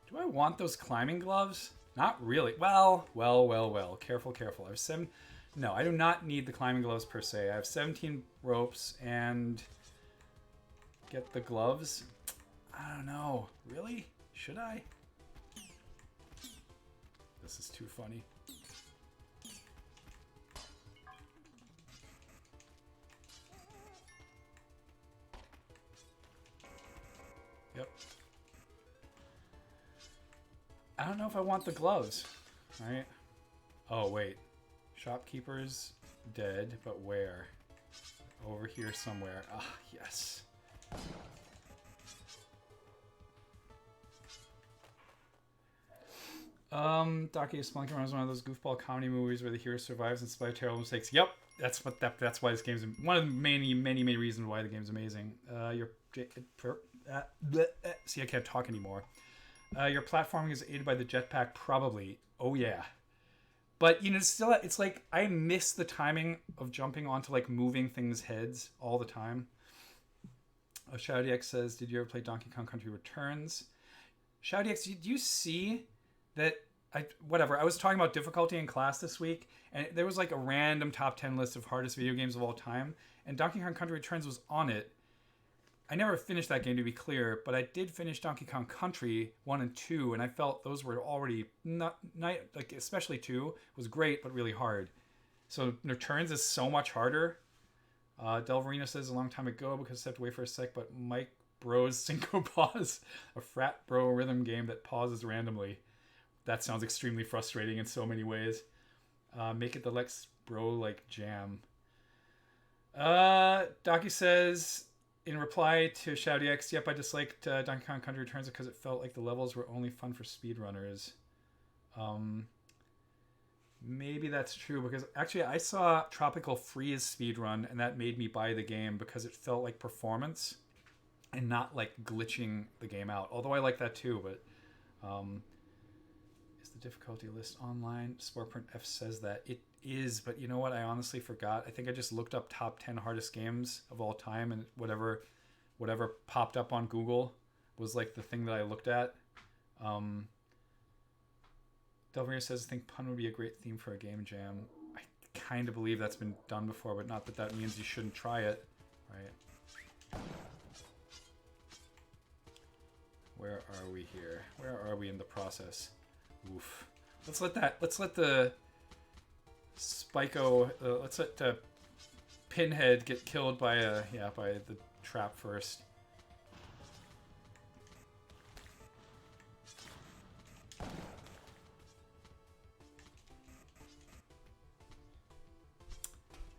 Do I want those climbing gloves? Not really. Well. Careful, careful. I have 7. No, I do not need the climbing gloves per se. I have 17 ropes and get the gloves. I don't know. Really? Should I? This is too funny. Yep. I don't know if I want the gloves, right? Oh, wait. Shopkeeper's dead, but where? Over here somewhere. Ah, yes. Donkey Spelunky is one of those goofball comedy movies where the hero survives in spite of terrible mistakes. Yep, that's why this game's one of the many reasons why the game's amazing. See, I can't talk anymore. Your platforming is aided by the jetpack, probably. Oh yeah. But still, it's like I miss the timing of jumping onto like moving things' heads all the time. ShoutyX says, "Did you ever play Donkey Kong Country Returns?" ShoutyX, do you see that? I was talking about difficulty in class this week, and there was like a random top 10 list of hardest video games of all time, and Donkey Kong Country Returns was on it. I never finished that game, to be clear, but I did finish Donkey Kong Country 1 and 2, and I felt those were already not like, especially 2 was great but really hard. So Returns is so much harder. Delverino says a long time ago because I have to wait for a sec, but Mike Bro's Cinco Pause, a frat bro rhythm game that pauses randomly. That sounds extremely frustrating in so many ways. Make it the Lex Bro like jam. Docky says in reply to ShoutyX, "Yep, I disliked Donkey Kong Country Returns because it felt like the levels were only fun for speedrunners." Maybe that's true, because actually I saw Tropical Freeze speedrun and that made me buy the game because it felt like performance and not like glitching the game out. Although I like that too, but is the difficulty list online? Sportprint F says that it is, but you know what? I honestly forgot. I think I just looked up top 10 hardest games of all time, and whatever popped up on Google was like the thing that I looked at. Delveria says, "I think pun would be a great theme for a game jam." I kind of believe that's been done before, but not that that means you shouldn't try it, right? Where are we here? Where are we in the process? Oof. Let's let the Spyco, let's let Pinhead get killed by the trap first.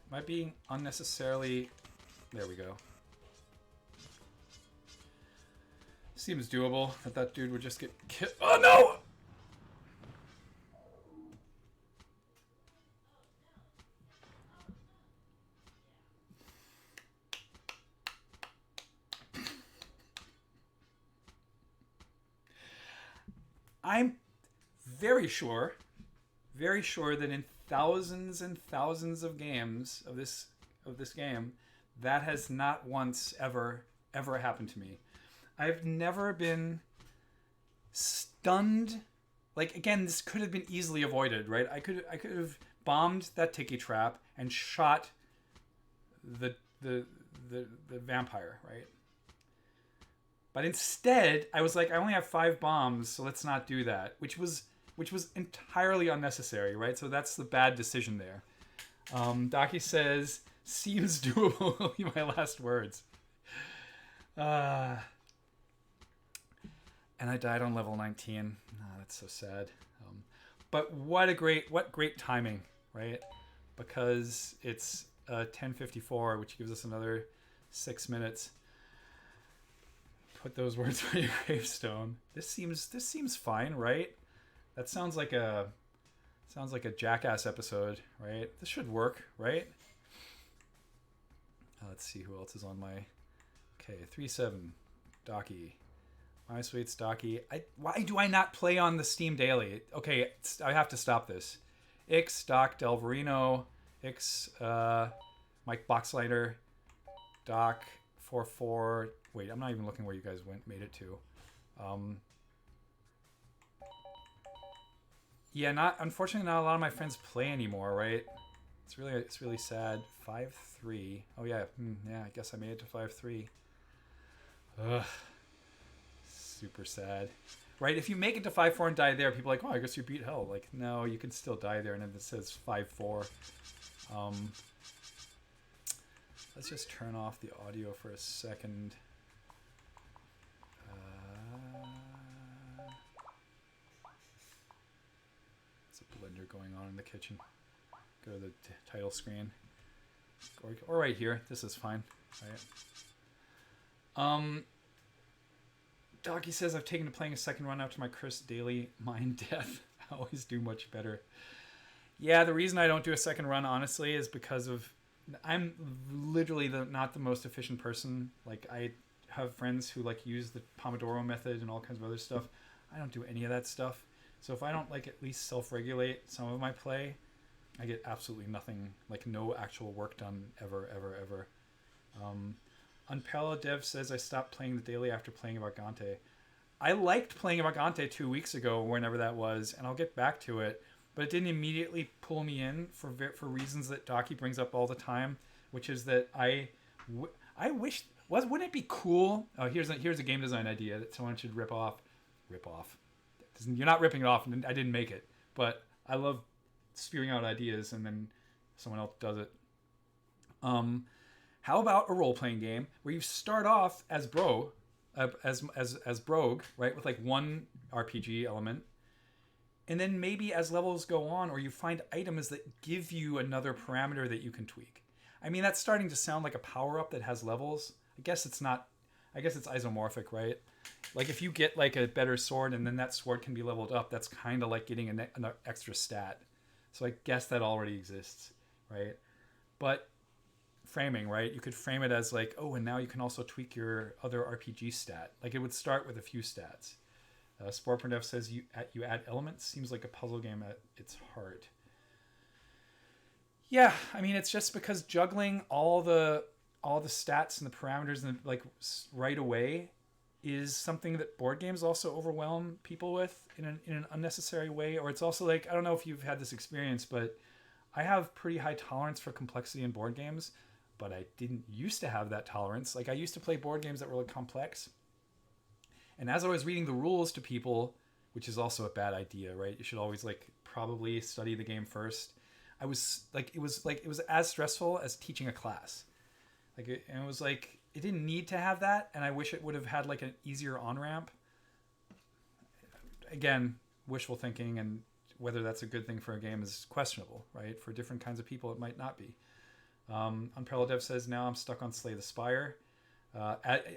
Am I being unnecessarily... There we go. Seems doable that dude would just get killed. Oh no! I'm very sure that in thousands and thousands of games of this game, that has not once ever happened to me. I've never been stunned. Like, again, this could have been easily avoided, right? I could have bombed that tiki trap and shot the vampire, right? But instead, I was like, I only have 5 bombs, so let's not do that, which was entirely unnecessary, right? So that's the bad decision there. Docky says, "Seems doable." Will be my last words. And I died on level 19. That's so sad. But what great timing, right? Because it's 10:54, which gives us another 6 minutes. Put those words on your gravestone. This seems fine, right? That sounds like a Jackass episode, right? This should work, right? Let's see who else is on my... Okay, 3-7, Docky. My sweet Stocky. Why do I not play on the Steam Daily? Okay, I have to stop this. Ix, Doc, Delverino, Ix, Mike Boxlighter, Doc, 44. Wait, I'm not even looking where you guys made it to. Yeah, unfortunately not a lot of my friends play anymore, right? It's really sad. 5-3. Oh yeah, I guess I made it to 5-3. Ugh. Super sad. Right, if you make it to 5-4 and die there, people are like, "Oh, I guess you beat hell." Like, no, you can still die there, and then it says 5-4. Let's just turn off the audio for a second. There's a blender going on in the kitchen. Go to the title screen. Or right here. This is fine. Right. Docky says, "I've taken to playing a second run after my cursed daily mind death. I always do much better." Yeah, the reason I don't do a second run, honestly, is because of... I'm literally not the most efficient person. Like, I have friends who like use the Pomodoro method and all kinds of other stuff. I don't do any of that stuff. So if I don't like at least self-regulate some of my play, I get absolutely nothing, like no actual work done ever, ever, ever. Unparalleled Dev says I stopped playing the daily after playing Vagante. I liked playing Vagante 2 weeks ago, whenever that was, and I'll get back to it. But it didn't immediately pull me in for reasons that Docky brings up all the time, which is that I wish wouldn't it be cool? Oh, here's a game design idea that someone should rip off. Rip off. You're not ripping it off, and I didn't make it, but I love spewing out ideas and then someone else does it. How about a role playing game where you start off as as Brogue, right, with like one RPG element, and then maybe as levels go on, or you find items that give you another parameter that you can tweak. I mean, that's starting to sound like a power up that has levels. I guess it's not. I guess it's isomorphic, right? Like if you get like a better sword and then that sword can be leveled up, that's kind of like getting an extra stat. So I guess that already exists, right? But framing, right? You could frame it as like, oh, and now you can also tweak your other RPG stat. Like it would start with a few stats. Sportprintf says you add elements. Seems like a puzzle game at its heart. Yeah, I mean it's just because juggling all the stats and the parameters and like right away is something that board games also overwhelm people with in an unnecessary way. Or it's also like, I don't know if you've had this experience, but I have pretty high tolerance for complexity in board games, but I didn't used to have that tolerance. Like I used to play board games that were like complex. And as I was reading the rules to people, which is also a bad idea, right? You should always like probably study the game first. It was as stressful as teaching a class. And it was like, it didn't need to have that. And I wish it would have had like an easier on-ramp. Again, wishful thinking, and whether that's a good thing for a game is questionable, right? For different kinds of people, it might not be. Unparalleled Dev says, now I'm stuck on Slay the Spire.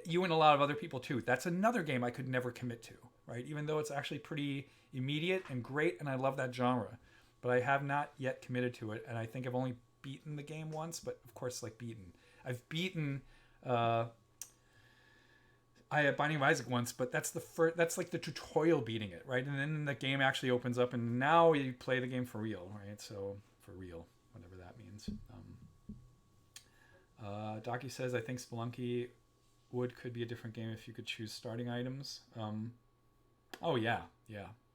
You and a lot of other people too. That's another game I could never commit to, right? Even though it's actually pretty immediate and great, and I love that genre. But I have not yet committed to it, and I think I've only beaten the game once, but of course, like beaten. I've beaten I had Binding of Isaac once, but that's that's like the tutorial beating it, right? And then the game actually opens up, and now you play the game for real, right? So for real, whatever that means. Docky says, I think Spelunky could be a different game if you could choose starting items. Oh yeah,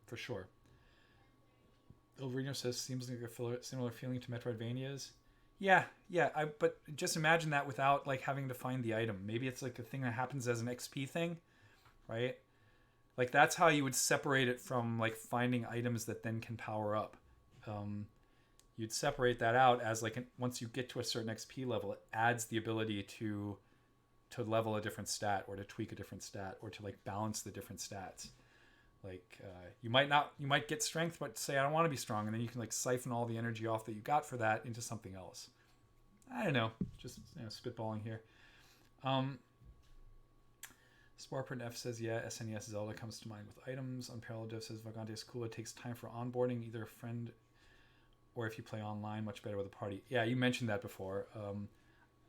for sure. Ilverino says, seems like a similar feeling to Metroidvanias. Yeah. But just imagine that without like having to find the item. Maybe it's like a thing that happens as an XP thing, right? Like that's how you would separate it from like finding items that then can power up. You'd separate that out as like once you get to a certain XP level, it adds the ability to level a different stat or to tweak a different stat or to like balance the different stats. Like you might get strength, but say I don't want to be strong, and then you can like siphon all the energy off that you got for that into something else. I don't know, just spitballing here. Sparprint F says, yeah, SNES Zelda comes to mind with items. Unparalleled Dev says, Vagante is cool. It takes time for onboarding, either a friend or if you play online, much better with a party. Yeah, you mentioned that before.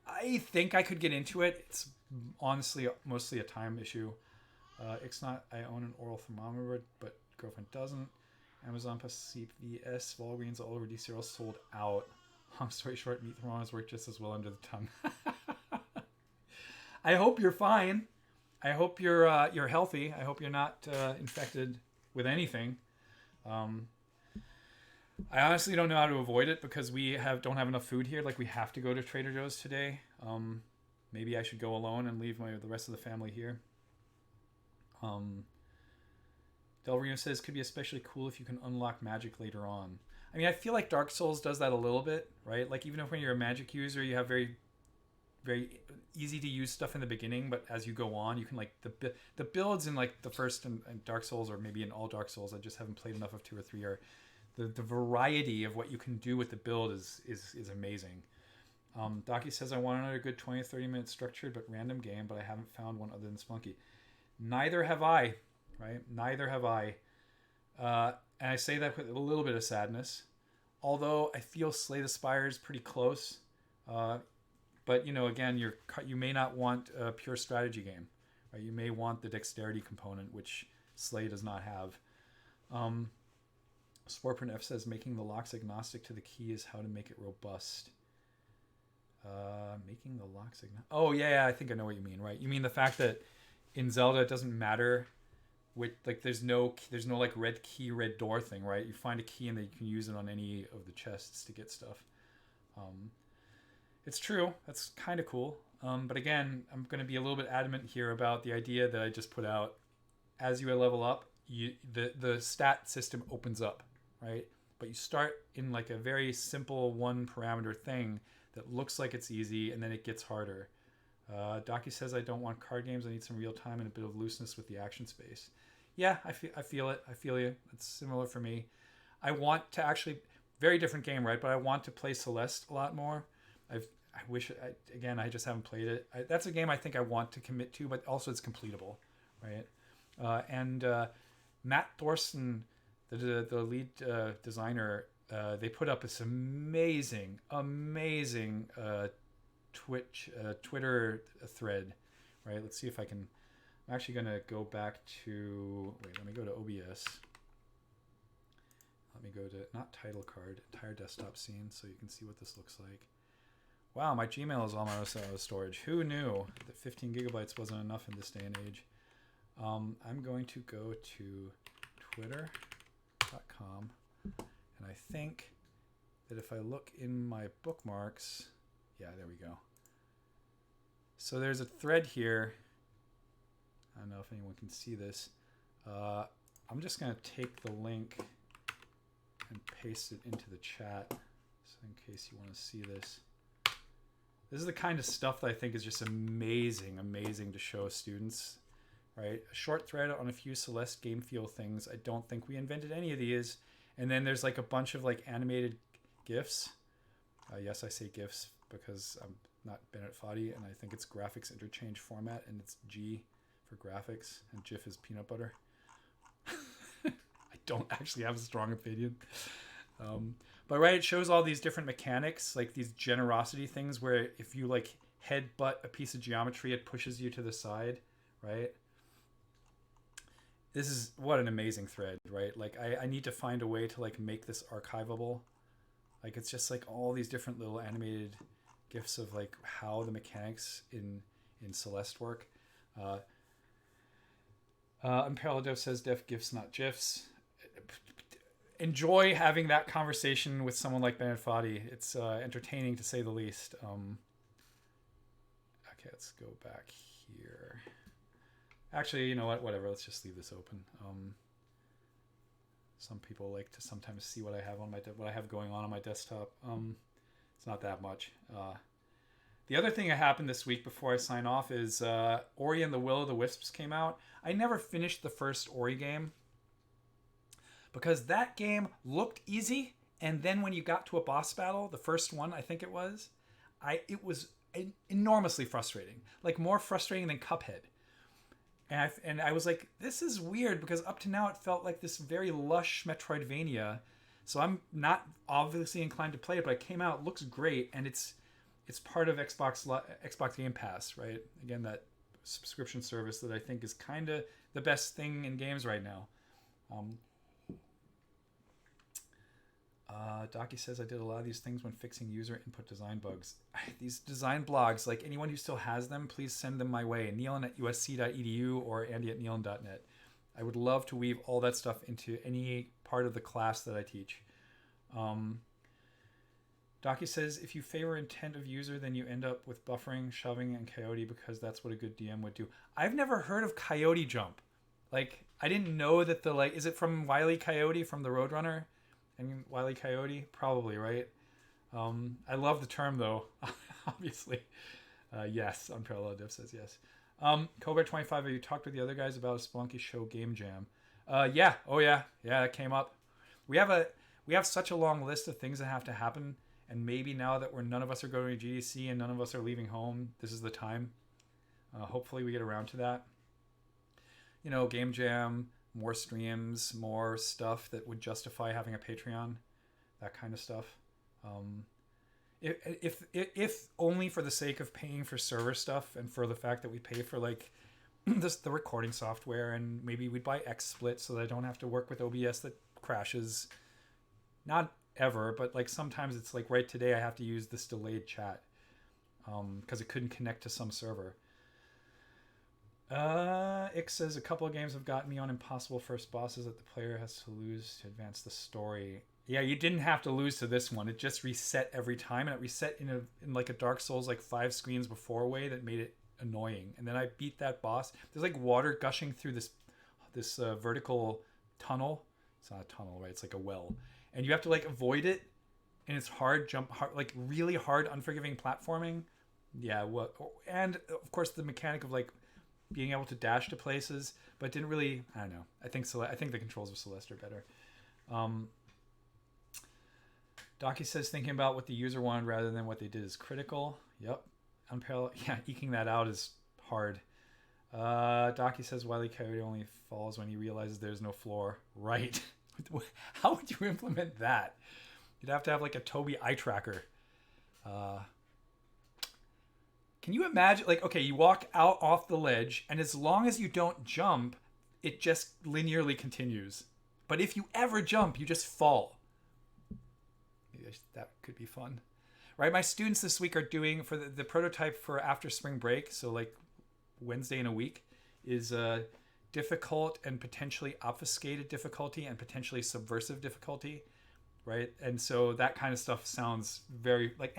I think I could get into it. It's honestly mostly a time issue. Ixnot, I own an oral thermometer, but girlfriend doesn't. Amazon PCVS, Walgreens, all over DC are all sold out. Long story short, meat thermometers work just as well under the tongue. I hope you're fine. I hope you're healthy. I hope you're not infected with anything. I honestly don't know how to avoid it because we don't have enough food here. Like we have to go to Trader Joe's today. Maybe I should go alone and leave the rest of the family here. Delrino says, could be especially cool if you can unlock magic later on. I mean, I feel like Dark Souls does that a little bit, right? Like even if when you're a magic user, you have very, very easy to use stuff in the beginning, but as you go on, you can like the builds in like the first and Dark Souls, or maybe in all Dark Souls, I just haven't played enough of 2 or 3, or the variety of what you can do with the build is amazing. Docky says, I want another good 20 or 30 minute structured but random game, but I haven't found one other than Spelunky. Neither have I, right? Neither have I. And I say that with a little bit of sadness, although I feel Slay the Spire is pretty close. But again, you may not want a pure strategy game, right? You may want the dexterity component, which Slay does not have. Sportprint F says making the locks agnostic to the key is how to make it robust. Making the locks agnostic. Oh yeah, I think I know what you mean. Right, you mean the fact that in Zelda it doesn't matter which, like there's no like red key, red door thing, right? You find a key and then you can use it on any of the chests to get stuff. It's true. That's kind of cool. But again, I'm going to be a little bit adamant here about the idea that I just put out. As you level up, the stat system opens up, right? But you start in like a very simple one parameter thing that looks like it's easy, and then it gets harder. Docky says, I don't want card games. I need some real time and a bit of looseness with the action space. Yeah, I feel it. I feel you. It's similar for me. I want to actually, very different game, right? But I want to play Celeste a lot more. I just haven't played it. That's a game I think I want to commit to, but also it's completable, right? And Matt Thorson, the lead designer, they put up this amazing Twitter thread, right? Let's see if I can. I'm actually going to go back to. Wait, let me go to OBS. Let me go to not title card, entire desktop scene, so you can see what this looks like. Wow, my Gmail is almost out of storage. Who knew that 15 gigabytes wasn't enough in this day and age? I'm going to go to twitter.com, and I think that if I look in my bookmarks, yeah, there we go. So there's a thread here. I don't know if anyone can see this. I'm just going to take the link and paste it into the chat, so in case you want to see this. This is the kind of stuff that I think is just amazing to show students, right? A short thread on a few Celeste game feel things. I don't think we invented any of these. And then there's like a bunch of like animated GIFs. Yes, I say GIFs because I'm not Bennett Foddy, and I think it's graphics interchange format, and it's G for graphics, and GIF is peanut butter. I don't actually have a strong opinion. But right, it shows all these different mechanics, like these generosity things where if you like headbutt a piece of geometry, it pushes you to the side, right? This is what an amazing thread, right? Like I need to find a way to like make this archivable. Like it's just like all these different little animated GIFs of like how the mechanics in Celeste work. Imperial Dev says def GIFs, not GIFs. Enjoy having that conversation with someone like Bennett Foddy. It's entertaining to say the least. Okay, let's go back here. Actually, you know what? Whatever. Let's just leave this open. Some people like to sometimes see what I have on what I have going on my desktop. It's not that much. The other thing that happened this week before I sign off is Ori and the Will of the Wisps came out. I never finished the first Ori game, because that game looked easy, and then when you got to a boss battle, the first one, I think it was enormously frustrating. Like more frustrating than Cuphead. And I was like, this is weird, because up to now it felt like this very lush Metroidvania. So I'm not obviously inclined to play it, but it came out, looks great, and it's part of Xbox Game Pass, right? Again, that subscription service that I think is kind of the best thing in games right now. Docky says, I did a lot of these things when fixing user input design bugs. These design blogs, like anyone who still has them, please send them my way. Nealon@usc.edu or Andy@nealon.net. I would love to weave all that stuff into any part of the class that I teach. Docky says, if you favor intent of user, then you end up with buffering, shoving, and coyote, because that's what a good DM would do. I've never heard of coyote jump. Like, I didn't know that is it from Wile E. Coyote from the Roadrunner? And Wile E. Coyote? Probably, right? I love the term, though, obviously. Yes, Unparalleled Dev says yes. Cobra25, have you talked with the other guys about a Spelunky show game jam? Yeah. Oh, yeah. Yeah, it came up. We have such a long list of things that have to happen, and maybe now that none of us are going to GDC and none of us are leaving home, this is the time. Hopefully we get around to that. You know, game jam, more streams, more stuff that would justify having a Patreon, that kind of stuff. If only for the sake of paying for server stuff and for the fact that we pay for like the recording software, and maybe we'd buy XSplit so that I don't have to work with OBS that crashes, Not ever, but like sometimes it's like right today I have to use this delayed chat because it couldn't connect to some server. Ick says a couple of games have gotten me on impossible first bosses that the player has to lose to advance the story. Yeah, you didn't have to lose to this one. It just reset every time, and it reset in like a Dark Souls like 5 screens before way that made it annoying. And then I beat that boss. There's like water gushing through this vertical tunnel. It's not a tunnel, right? It's like a well, and you have to like avoid it, and it's hard like really hard, unforgiving platforming. Yeah, what? And of course the mechanic of like being able to dash to places, but didn't really. I don't know. I think the controls of Celeste are better. Docky says thinking about what the user wanted rather than what they did is critical. Yep. Unparalleled. Yeah, eking that out is hard. Docky says Wile E. Coyote only falls when he realizes there's no floor. Right. How would you implement that? You'd have to have like a Toby eye tracker. Can you imagine? Like, okay, you walk out off the ledge, and as long as you don't jump, it just linearly continues. But if you ever jump, you just fall. That could be fun, right? My students this week are doing for the prototype for after spring break. So like Wednesday in a week is difficult and potentially obfuscated difficulty and potentially subversive difficulty, right? And so that kind of stuff sounds very like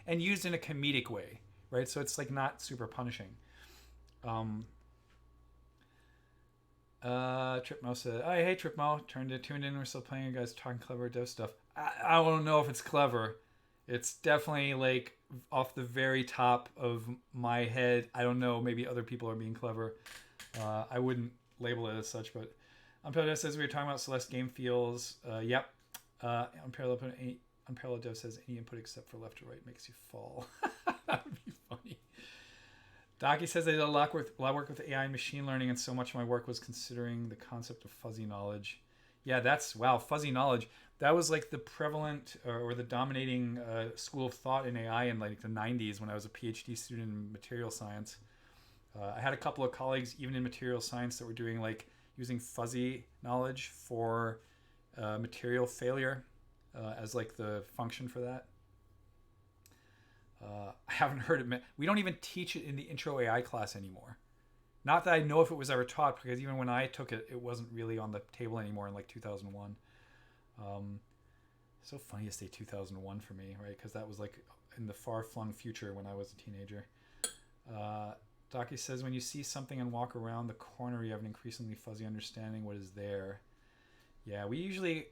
and used in a comedic way, right? So it's like not super punishing. Tripmo said, "Oh, hey Tripmo, tuned in. We're still playing. You guys talking clever dev stuff. I don't know if it's clever. It's definitely like off the very top of my head. I don't know. Maybe other people are being clever. I wouldn't label it as such. But Unparalleled says we were talking about Celeste game feels. Yep. Unparalleled Dev says any input except for left or right makes you fall. That would be funny. Docky says I did a lot of work with AI and machine learning, and so much of my work was considering the concept of fuzzy knowledge. Yeah, fuzzy knowledge. That was like the prevalent or the dominating school of thought in AI in like the 90s when I was a PhD student in material science. I had a couple of colleagues, even in material science, that were doing like using fuzzy knowledge for material failure as like the function for that. I haven't heard it. We don't even teach it in the intro AI class anymore. Not that I know if it was ever taught, because even when I took it, it wasn't really on the table anymore in like 2001. So funny to say 2001 for me, right? Because that was like in the far-flung future when I was a teenager. Docky says, when you see something and walk around the corner, you have an increasingly fuzzy understanding what is there. Yeah, we usually...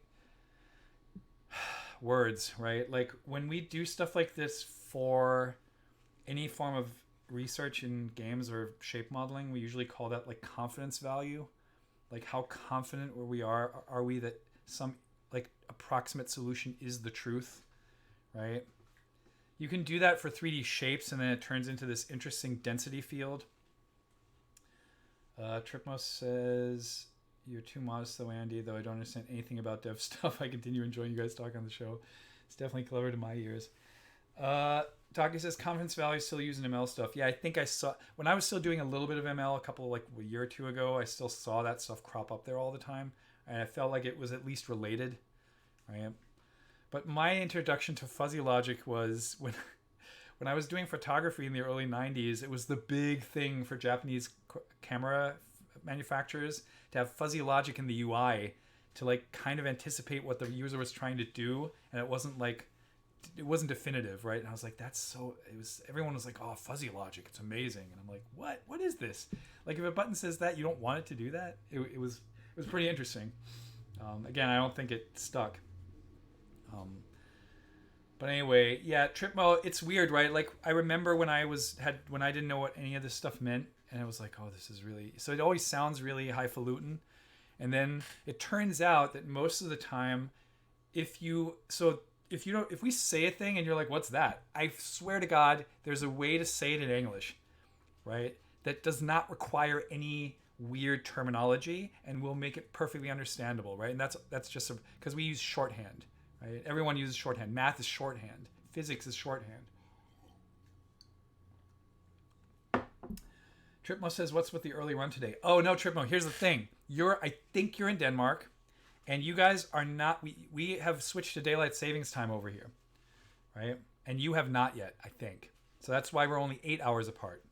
words, right? Like when we do stuff like this for any form of research in games or shape modeling, we usually call that like confidence value. Like how confident we are we that some like approximate solution is the truth, right? You can do that for 3D shapes, and then it turns into this interesting density field. Tripmo says, you're too modest though, Andy, though I don't understand anything about dev stuff. I continue enjoying you guys talk on the show. It's definitely clever to my ears. Docky says confidence value still using ML stuff. Yeah, I think I saw when I was still doing a little bit of ML a year or two ago, I still saw that stuff crop up there all the time. And I felt like it was at least related. Right? But my introduction to fuzzy logic was when I was doing photography in the early 90s. It was the big thing for Japanese camera manufacturers to have fuzzy logic in the UI to like kind of anticipate what the user was trying to do, and it wasn't definitive, right? And I was like, everyone was like, oh, fuzzy logic, it's amazing. And I'm like, what is this? Like if a button says that, you don't want it to do that. It was pretty interesting. Again, I don't think it stuck. But anyway, yeah, Tripmo, it's weird, right? Like I remember when I didn't know what any of this stuff meant, and I was like, oh, this is really... So it always sounds really highfalutin. And then it turns out that most of the time, if we say a thing and you're like, what's that? I swear to God, there's a way to say it in English, right? That does not require any weird terminology and will make it perfectly understandable, right? And that's just because we use shorthand, right? Everyone uses shorthand. Math is shorthand. Physics is shorthand. Tripmo says, what's with the early run today? Oh, no, Tripmo, here's the thing. I think you're in Denmark, And you guys are not. We have switched to daylight savings time over here, right? And you have not yet, I think. So that's why we're only 8 hours apart.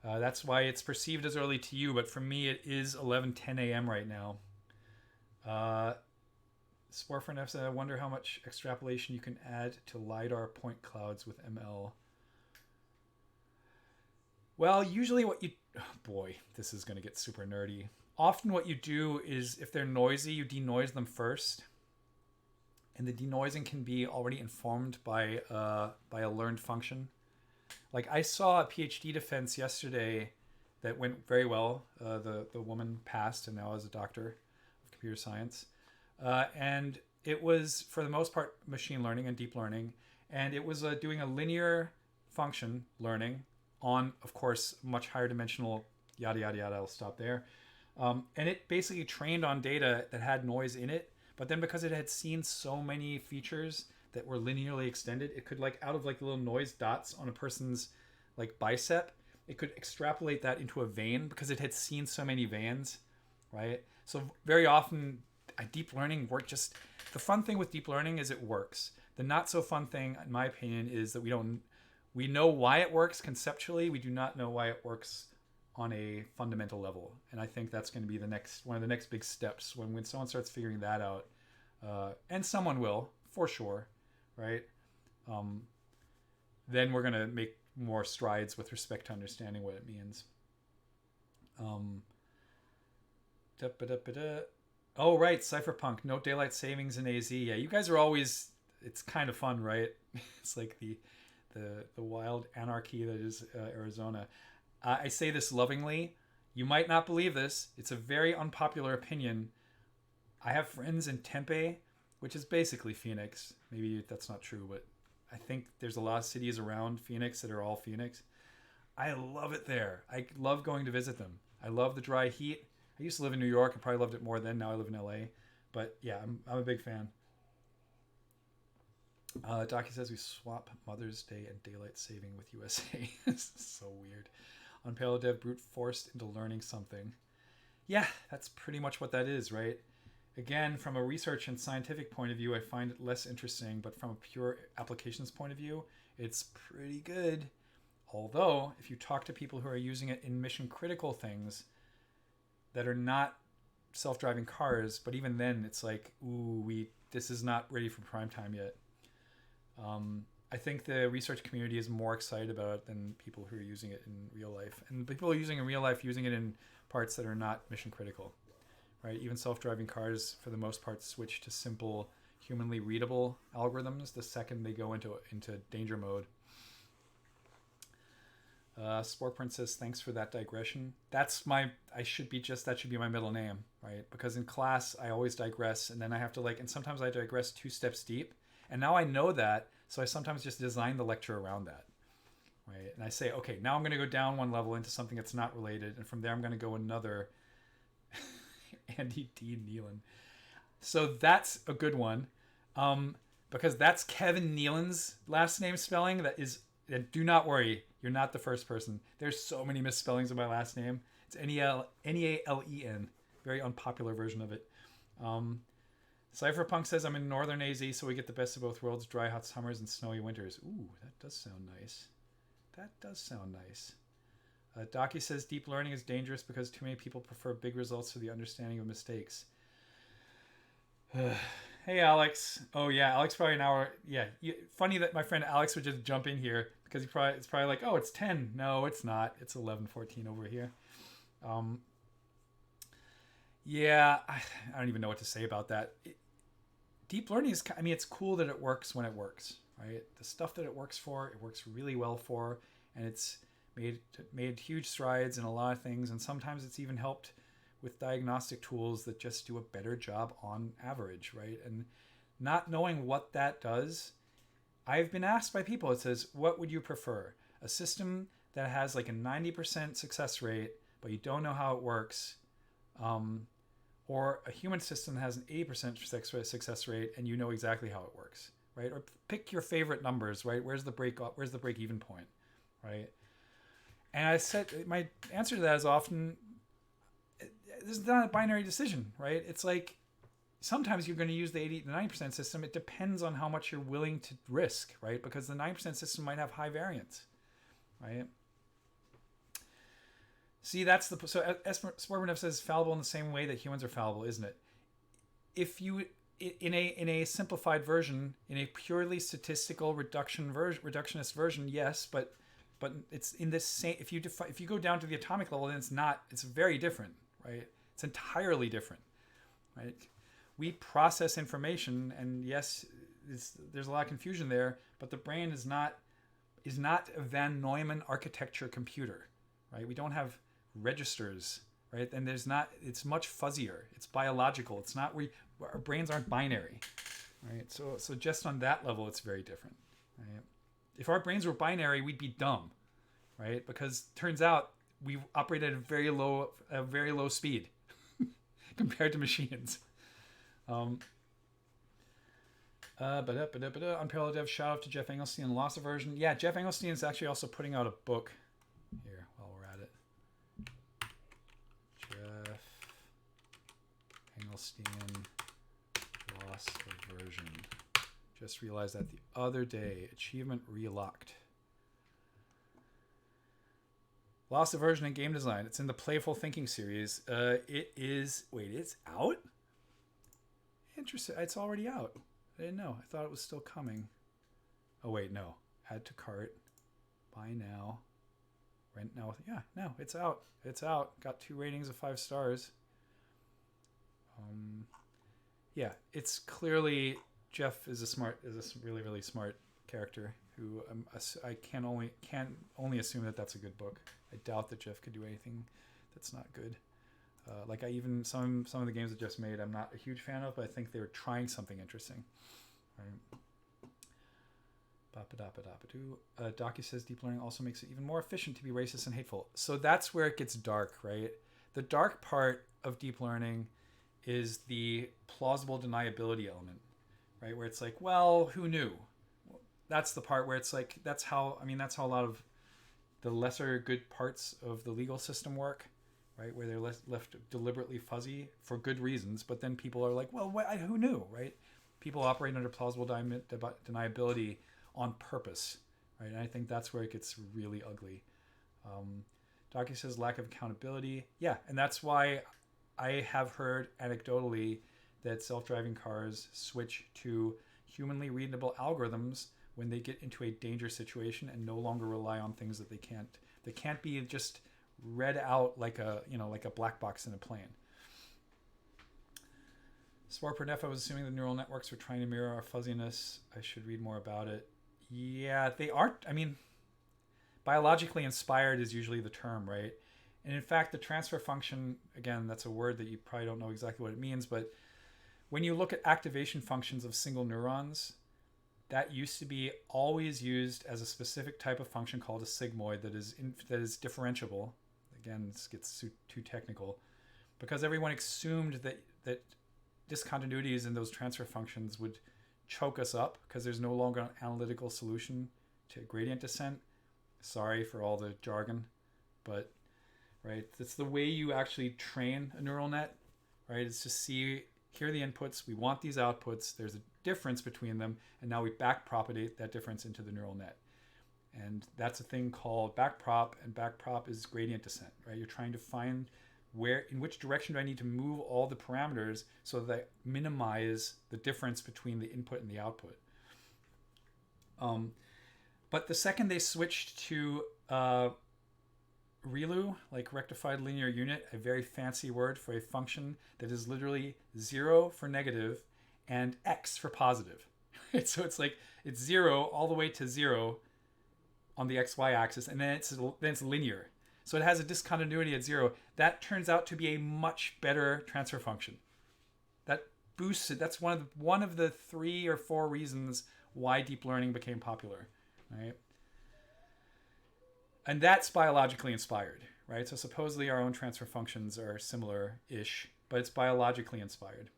That's why it's perceived as early to you, but for me it is 11:10 a.m. right now. Sporefriend F said, I wonder how much extrapolation you can add to LiDAR point clouds with ML. Well, usually what you... Oh boy, this is going to get super nerdy. Often what you do is, if they're noisy, you denoise them first. And the denoising can be already informed by a learned function. Like, I saw a PhD defense yesterday that went very well. The woman passed and now is a doctor of computer science. And it was, for the most part, machine learning and deep learning. And it was doing a linear function learning on, of course, much higher dimensional yada, yada, yada. I'll stop there. And it basically trained on data that had noise in it. But then because it had seen so many features that were linearly extended, it could, like, out of like the little noise dots on a person's like bicep, it could extrapolate that into a vein because it had seen so many veins, right? So very often deep learning work. Just the fun thing with deep learning is it works. The not so fun thing, in my opinion, is that we know why it works conceptually. We do not know why it works on a fundamental level. And I think that's going to be one of the next big steps when someone starts figuring that out. And someone will, for sure, right? Then we're going to make more strides with respect to understanding what it means. Oh, right, Cypherpunk, no daylight savings in AZ. Yeah, you guys are always... It's kind of fun, right? It's like the wild anarchy that is Arizona. I say this lovingly. You might not believe this. It's a very unpopular opinion. I have friends in Tempe, which is basically Phoenix. Maybe that's not true, but I think there's a lot of cities around Phoenix that are all Phoenix. I love it there. I love going to visit them. I love the dry heat. I used to live in New York. I probably loved it more then. Now I live in LA. But yeah, I'm a big fan. Docky says we swap Mother's Day and daylight saving with USA. This is so weird. On Paleodev, brute forced into learning something. Yeah, that's pretty much what that is, right? Again, from a research and scientific point of view, I find it less interesting, but from a pure applications point of view, it's pretty good. Although, if you talk to people who are using it in mission critical things that are not self-driving cars, but even then it's like, ooh, this is not ready for prime time yet. I think the research community is more excited about it than people who are using it in real life. And people who are using it in real life, using it in parts that are not mission critical, right? Even self-driving cars, for the most part, switch to simple, humanly readable algorithms the second they go into danger mode. Sport Princess, thanks for that digression. That should be my middle name, right? Because in class, I always digress, and then I have to and sometimes I digress 2 steps deep. And now I know that, so I sometimes just design the lecture around that, right? And I say, okay, now I'm going to go down one level into something that's not related, and from there I'm going to go another. Andy D. Nealon. So that's a good one, because that's Kevin Nealon's last name spelling. And do not worry, you're not the first person. There's so many misspellings of my last name. It's Nealen, very unpopular version of it. Cypherpunk says, I'm in northern AZ, so we get the best of both worlds, dry, hot summers and snowy winters. Ooh, that does sound nice. Docky says, deep learning is dangerous because too many people prefer big results to the understanding of mistakes. Hey, Alex. Oh, yeah, Alex probably an hour. Yeah, funny that my friend Alex would just jump in here because it's probably like, oh, it's 10. No, it's not. It's 11:14 over here. Yeah, I don't even know what to say about that. Deep learning is, it's cool that it works when it works, right? The stuff that it works really well for, and it's made huge strides in a lot of things, and sometimes it's even helped with diagnostic tools that just do a better job on average, right? And not knowing what that does, I've been asked by people, it says, what would you prefer? A system that has like a 90% success rate, but you don't know how it works, or a human system that has an 80% success rate and you know exactly how it works, right? Or pick your favorite numbers, right? Where's the break even point, right? And I said, my answer to that is often, this is not a binary decision, right? It's like, sometimes you're going to use the 80 to 90% system. It depends on how much you're willing to risk, right? Because the 90% system might have high variance, right? See, that's the... So Sportmanov says fallible in the same way that humans are fallible, isn't it? If you... In a simplified version, in a purely statistical reductionist version, yes, but it's in this same... If you go down to the atomic level, then it's not... It's very different, right? It's entirely different, right? We process information, and yes, there's a lot of confusion there, but the brain is not a Van Neumann architecture computer, right? We don't have registers, right? And it's much fuzzier. It's biological. It's not... Our brains aren't binary, right? So just on that level, it's very different, right? If our brains were binary, we'd be dumb, right? Because turns out we operate at a very low speed compared to machines. Unparalleled Dev, shout out to Jeff Engelstein and Loss Aversion. Yeah, Jeff Engelstein is actually also putting out a book here while we're at it. Jeff Engelstein, Loss Aversion. Just realized that the other day. Achievement relocked. Loss Aversion in game design. It's in the Playful Thinking series. It is... Wait, it's out? Interesting. It's already out. I didn't know. I thought it was still coming. Oh, wait, no. Add to cart. Buy now. Rent now. Yeah, no, it's out. It's out. Got 2 ratings of 5 stars. Yeah, it's clearly... Jeff is a really, really smart character who I can only assume that that's a good book. I doubt that Jeff could do anything that's not good. Like some of the games that Jeff's made, I'm not a huge fan of, but I think they were trying something interesting. Right. Docu says deep learning also makes it even more efficient to be racist and hateful. So that's where it gets dark, right? The dark part of deep learning is the plausible deniability element, right? Where it's like, well, who knew? That's the part where it's like, that's how a lot of the lesser good parts of the legal system work, right? Where they're left deliberately fuzzy for good reasons, but then people are like, well, who knew, right? People operate under plausible deniability on purpose, right? And I think that's where it gets really ugly. Docu says lack of accountability. Yeah, and that's why I have heard anecdotally that self-driving cars switch to humanly readable algorithms when they get into a danger situation and no longer rely on things that they can't be just read out like a black box in a plane. Sport per def, I was assuming the neural networks were trying to mirror our fuzziness. I should read more about it. Yeah, they aren't. I mean, biologically inspired is usually the term, right? And in fact, the transfer function, again, that's a word that you probably don't know exactly what it means, but when you look at activation functions of single neurons, that used to be always used as a specific type of function called a sigmoid that is differentiable. Again, this gets too technical, because everyone assumed that discontinuities in those transfer functions would choke us up because there's no longer an analytical solution to gradient descent. Sorry for all the jargon, but right, that's the way you actually train a neural net, right? It's to see, here are the inputs, we want these outputs, there's a difference between them, and now we backpropagate that difference into the neural net. And that's a thing called backprop, and backprop is gradient descent, right? You're trying to find in which direction do I need to move all the parameters so that I minimize the difference between the input and the output. But the second they switched to ReLU, like rectified linear unit, a very fancy word for a function that is literally 0 for negative and x for positive. So it's like it's 0 all the way to 0 on the xy axis, and then it's linear. So it has a discontinuity at 0. That turns out to be a much better transfer function. That boosts it. That's one of the 3 or 4 reasons why deep learning became popular, right? And that's biologically inspired, right? So supposedly our own transfer functions are similar-ish, but it's biologically inspired.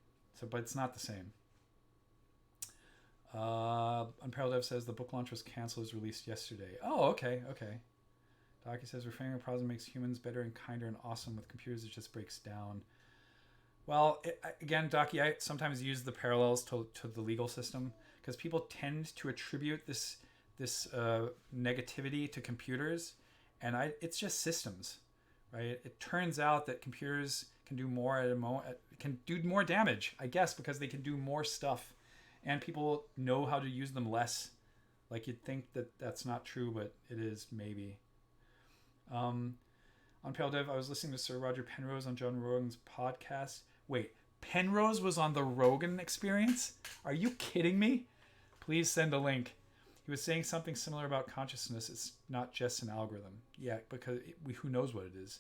But it's not the same. Unparalleled Dev says the book launch was canceled, was released yesterday. Oh, okay. Docu says reframing a problem makes humans better and kinder and awesome. With computers, it just breaks down. Well, again, Docky, I sometimes use the parallels to the legal system because people tend to attribute this negativity to computers, and it's just systems, right? It turns out that computers can do more can do more damage, I guess, because they can do more stuff, and people know how to use them less. Like you'd think that that's not true, but it is maybe. On Pale Dev, I was listening to Sir Roger Penrose on John Rogan's podcast. Wait, Penrose was on the Rogan Experience? Are you kidding me? Please send a link. He was saying something similar about consciousness. It's not just an algorithm. Yeah, because who knows what it is.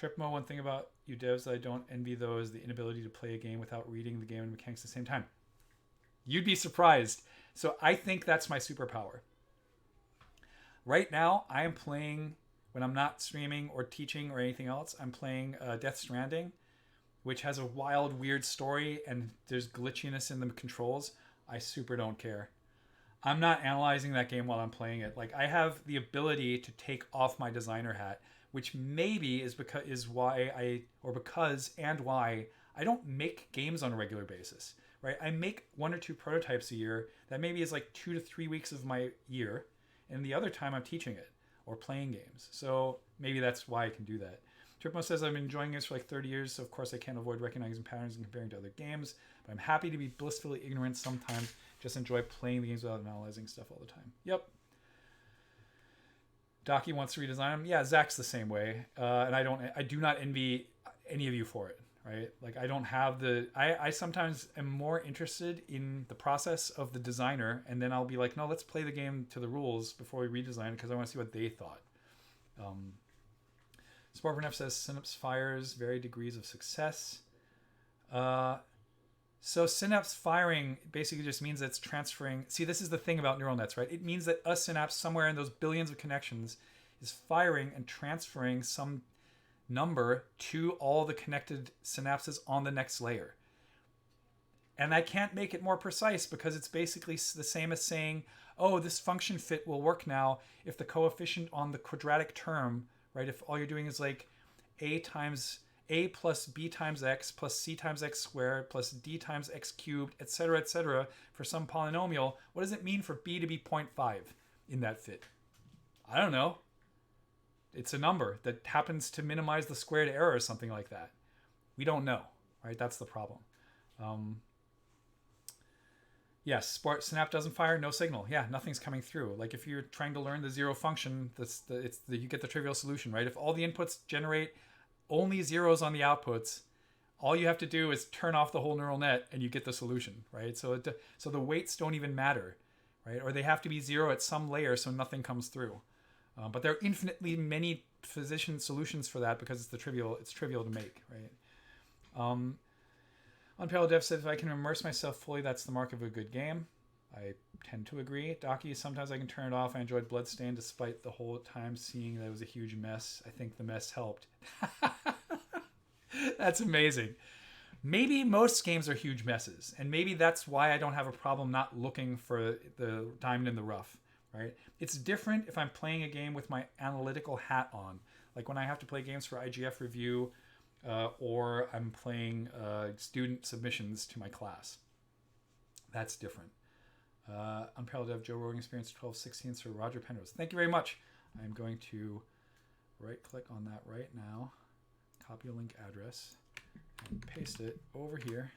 Tripmo, one thing about you devs that I don't envy, though, is the inability to play a game without reading the game and mechanics at the same time. You'd be surprised. So I think that's my superpower. Right now, I am playing, when I'm not streaming or teaching or anything else, I'm playing Death Stranding, which has a wild, weird story, and there's glitchiness in the controls. I super don't care. I'm not analyzing that game while I'm playing it. Like, I have the ability to take off my designer hat, which maybe is why I don't make games on a regular basis, right? I make 1 or 2 prototypes a year. That maybe is like 2 to 3 weeks of my year. And the other time I'm teaching it or playing games. So maybe that's why I can do that. Tripmo says, I've been enjoying this for like 30 years, so of course I can't avoid recognizing patterns and comparing to other games, but I'm happy to be blissfully ignorant sometimes. Just enjoy playing the games without analyzing stuff all the time. Yep. Docky wants to redesign them. Yeah, Zach's the same way. And I do not envy any of you for it, right? Like I don't have I sometimes am more interested in the process of the designer, and then I'll be like, no, let's play the game to the rules before we redesign it because I want to see what they thought. Sportburnf says synapse fires vary degrees of success. So synapse firing basically just means that it's transferring. See, this is the thing about neural nets, right? It means that a synapse somewhere in those billions of connections is firing and transferring some number to all the connected synapses on the next layer. And I can't make it more precise because it's basically the same as saying, oh, this function fit will work now if the coefficient on the quadratic term, right? If all you're doing is like a plus b times x plus c times x squared plus d times x cubed, etc., for some polynomial, what does it mean for b to be 0.5 in that fit? I don't know. It's a number that happens to minimize the squared error or something like that. We don't know, right? That's the problem. Yes, Snap doesn't fire, no signal. Yeah, nothing's coming through. Like if you're trying to learn the zero function, you get the trivial solution, right? If all the inputs generate only zeros on the outputs, all you have to do is turn off the whole neural net and you get the solution, right? So the weights don't even matter, right? Or they have to be zero at some layer so nothing comes through. But there are infinitely many solutions for that because it's trivial to make, right? Unparalleled Dev said, if I can immerse myself fully, that's the mark of a good game. I tend to agree. Docky, sometimes I can turn it off. I enjoyed Bloodstained despite the whole time seeing that it was a huge mess. I think the mess helped. That's amazing. Maybe most games are huge messes, and maybe that's why I don't have a problem not looking for the diamond in the rough, right? It's different if I'm playing a game with my analytical hat on. Like when I have to play games for IGF review, or I'm playing student submissions to my class. That's different. Unparalleled Dev, Joe Rogan Experience 1216, Sir Roger Penrose. Thank you very much. I'm going to right-click on that right now, copy a link address, and paste it over here.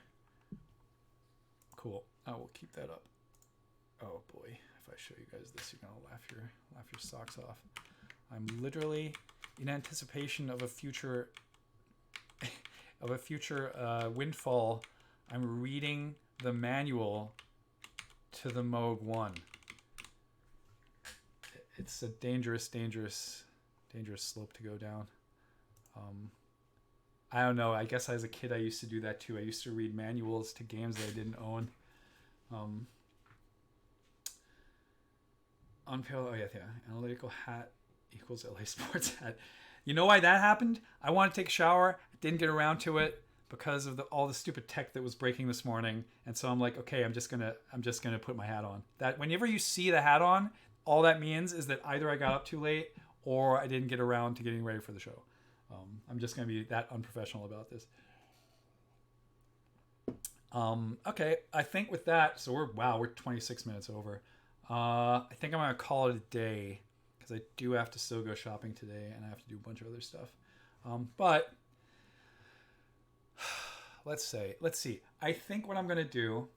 Cool. I will keep that up. Oh boy, if I show you guys this, you're gonna laugh your socks off. I'm literally in anticipation of a future windfall. I'm reading the manual to the Moog 1. It's a dangerous slope to go down. I don't know. I guess as a kid I used to do that too. I used to read manuals to games that I didn't own. Analytical hat equals LA Sports hat. You know why that happened? I wanted to take a shower. Didn't get around to it because of all the stupid tech that was breaking this morning. And so I'm like, okay, I'm just gonna put my hat on. That whenever you see the hat on, all that means is that either I got up too late or I didn't get around to getting ready for the show. I'm just going to be that unprofessional about this. Okay, I think with that, so we're 26 minutes over. I think I'm going to call it a day because I do have to still go shopping today and I have to do a bunch of other stuff. But let's see. I think what I'm going to do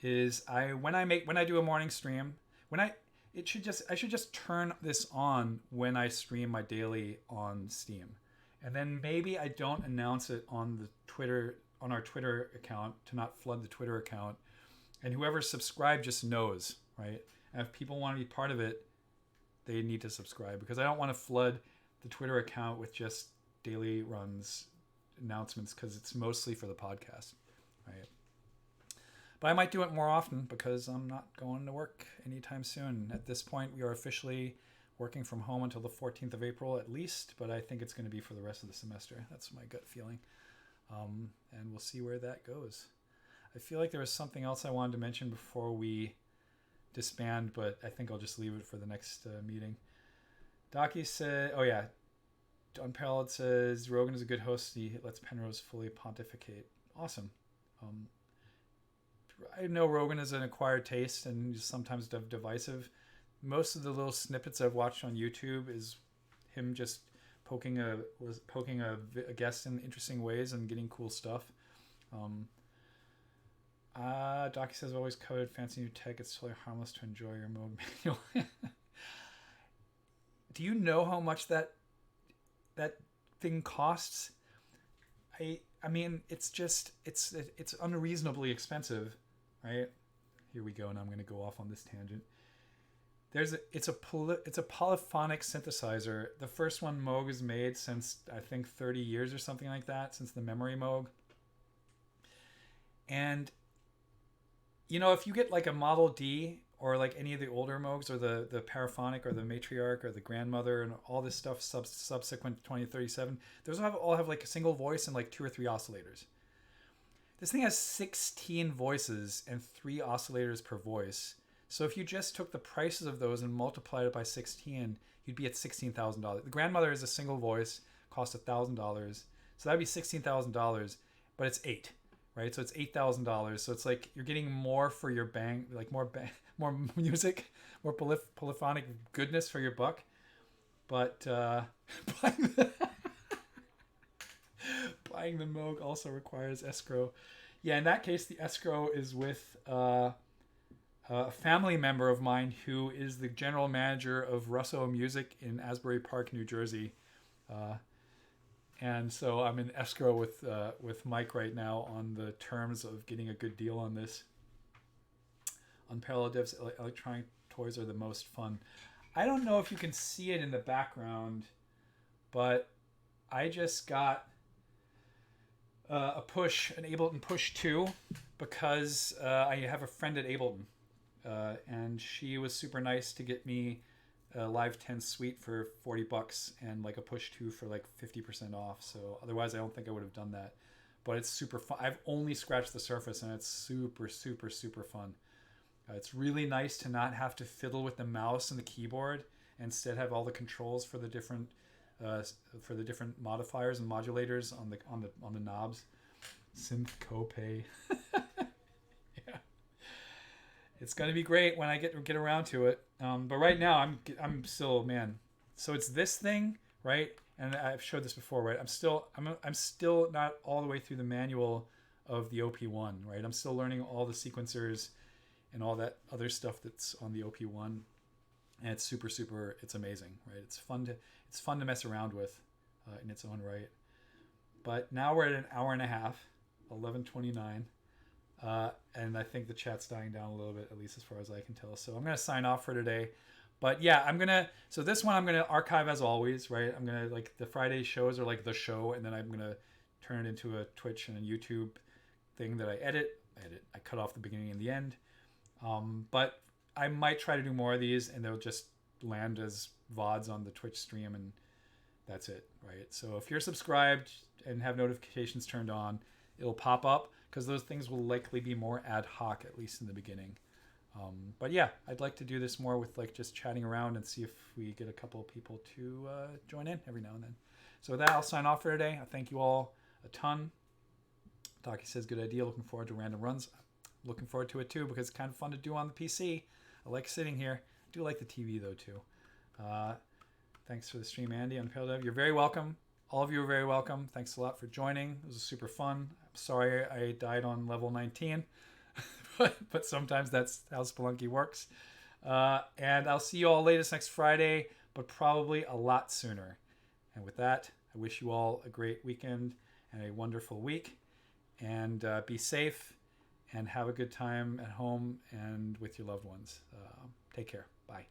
is when I do a morning stream, I should just turn this on when I stream my daily on Steam. And then maybe I don't announce it on our Twitter account to not flood the Twitter account. And whoever subscribed just knows, right? And if people want to be part of it, they need to subscribe because I don't want to flood the Twitter account with just daily runs announcements because it's mostly for the podcast, right? But I might do it more often because I'm not going to work anytime soon. At this point, we are officially working from home until the 14th of April at least, but I think it's going to be for the rest of the semester. That's my gut feeling. And we'll see where that goes. I feel like there was something else I wanted to mention before we disband, but I think I'll just leave it for the next meeting. Docky said, oh yeah, Unparalleled says, Rogan is a good host. He lets Penrose fully pontificate. Awesome. I know Rogan is an acquired taste and sometimes divisive. Most of the little snippets I've watched on YouTube is him just poking a guest in interesting ways and getting cool stuff. Docky says, I've always coveted fancy new tech. It's totally harmless to enjoy your mode manual. Do you know how much that thing costs? I mean, it's unreasonably expensive, right? Here we go, and I'm going to go off on this tangent. It's a polyphonic synthesizer. The first one Moog has made since I think 30 years or something like that, since the memory Moog. And if you get like a Model D or like any of the older Moogs or the Paraphonic or the Matriarch or the Grandmother and all this stuff subsequent to 2037, those all have like a single voice and like 2 or 3 oscillators. This thing has 16 voices and 3 oscillators per voice. So if you just took the prices of those and multiplied it by 16, you'd be at $16,000. The Grandmother is a single voice, costs $1,000. So that'd be $16,000, but it's 8, right? So it's $8,000. So it's like you're getting more for your bang, like more music, more polyphonic goodness for your buck. But buying the Moog also requires escrow. Yeah, in that case, the escrow is with a family member of mine who is the general manager of Russo Music in Asbury Park, New Jersey. And so I'm in escrow with Mike right now on the terms of getting a good deal on this. Unparalleled Devs electronic toys are the most fun. I don't know if you can see it in the background, but I just got an Ableton Push 2 because I have a friend at Ableton. And she was super nice to get me a Live 10 Suite for $40 and like a Push 2 for like 50% off. So otherwise I don't think I would have done that. But it's super fun. I've only scratched the surface and it's super, super, super fun. It's really nice to not have to fiddle with the mouse and the keyboard and instead have all the controls for the different modifiers and modulators on the knobs. Synth Copay. Yeah. It's gonna be great when I get around to it. But right now I'm still, man. So it's this thing, right? And I've showed this before, right? I'm still not all the way through the manual of the OP1, right? I'm still learning all the sequencers and all that other stuff that's on the OP1, and it's super, super. It's amazing, right? It's fun to mess around with in its own right. But now we're at an hour and a half, 11:29. And I think the chat's dying down a little bit, at least as far as I can tell. So I'm going to sign off for today. But yeah, so this one I'm going to archive as always, right? I'm going to, like, the Friday shows are like the show, and then I'm going to turn it into a Twitch and a YouTube thing that I edit. I cut off the beginning and the end. But I might try to do more of these, and they'll just land as VODs on the Twitch stream, and that's it, right? So if you're subscribed and have notifications turned on, it'll pop up, because those things will likely be more ad hoc, at least in the beginning. But yeah, I'd like to do this more with like just chatting around and see if we get a couple of people to join in every now and then. So with that, I'll sign off for today. I thank you all a ton. Taki says, good idea. Looking forward to random runs. Looking forward to it too, because it's kind of fun to do on the PC. I like sitting here. I do like the TV though too. Thanks for the stream, Andy, on Pale Dev. You're very welcome. All of you are very welcome. Thanks a lot for joining. It was super fun. I'm sorry I died on level 19, but sometimes that's how Spelunky works. And I'll see you all latest next Friday, but probably a lot sooner. And with that, I wish you all a great weekend and a wonderful week. And be safe and have a good time at home and with your loved ones. Take care. Bye.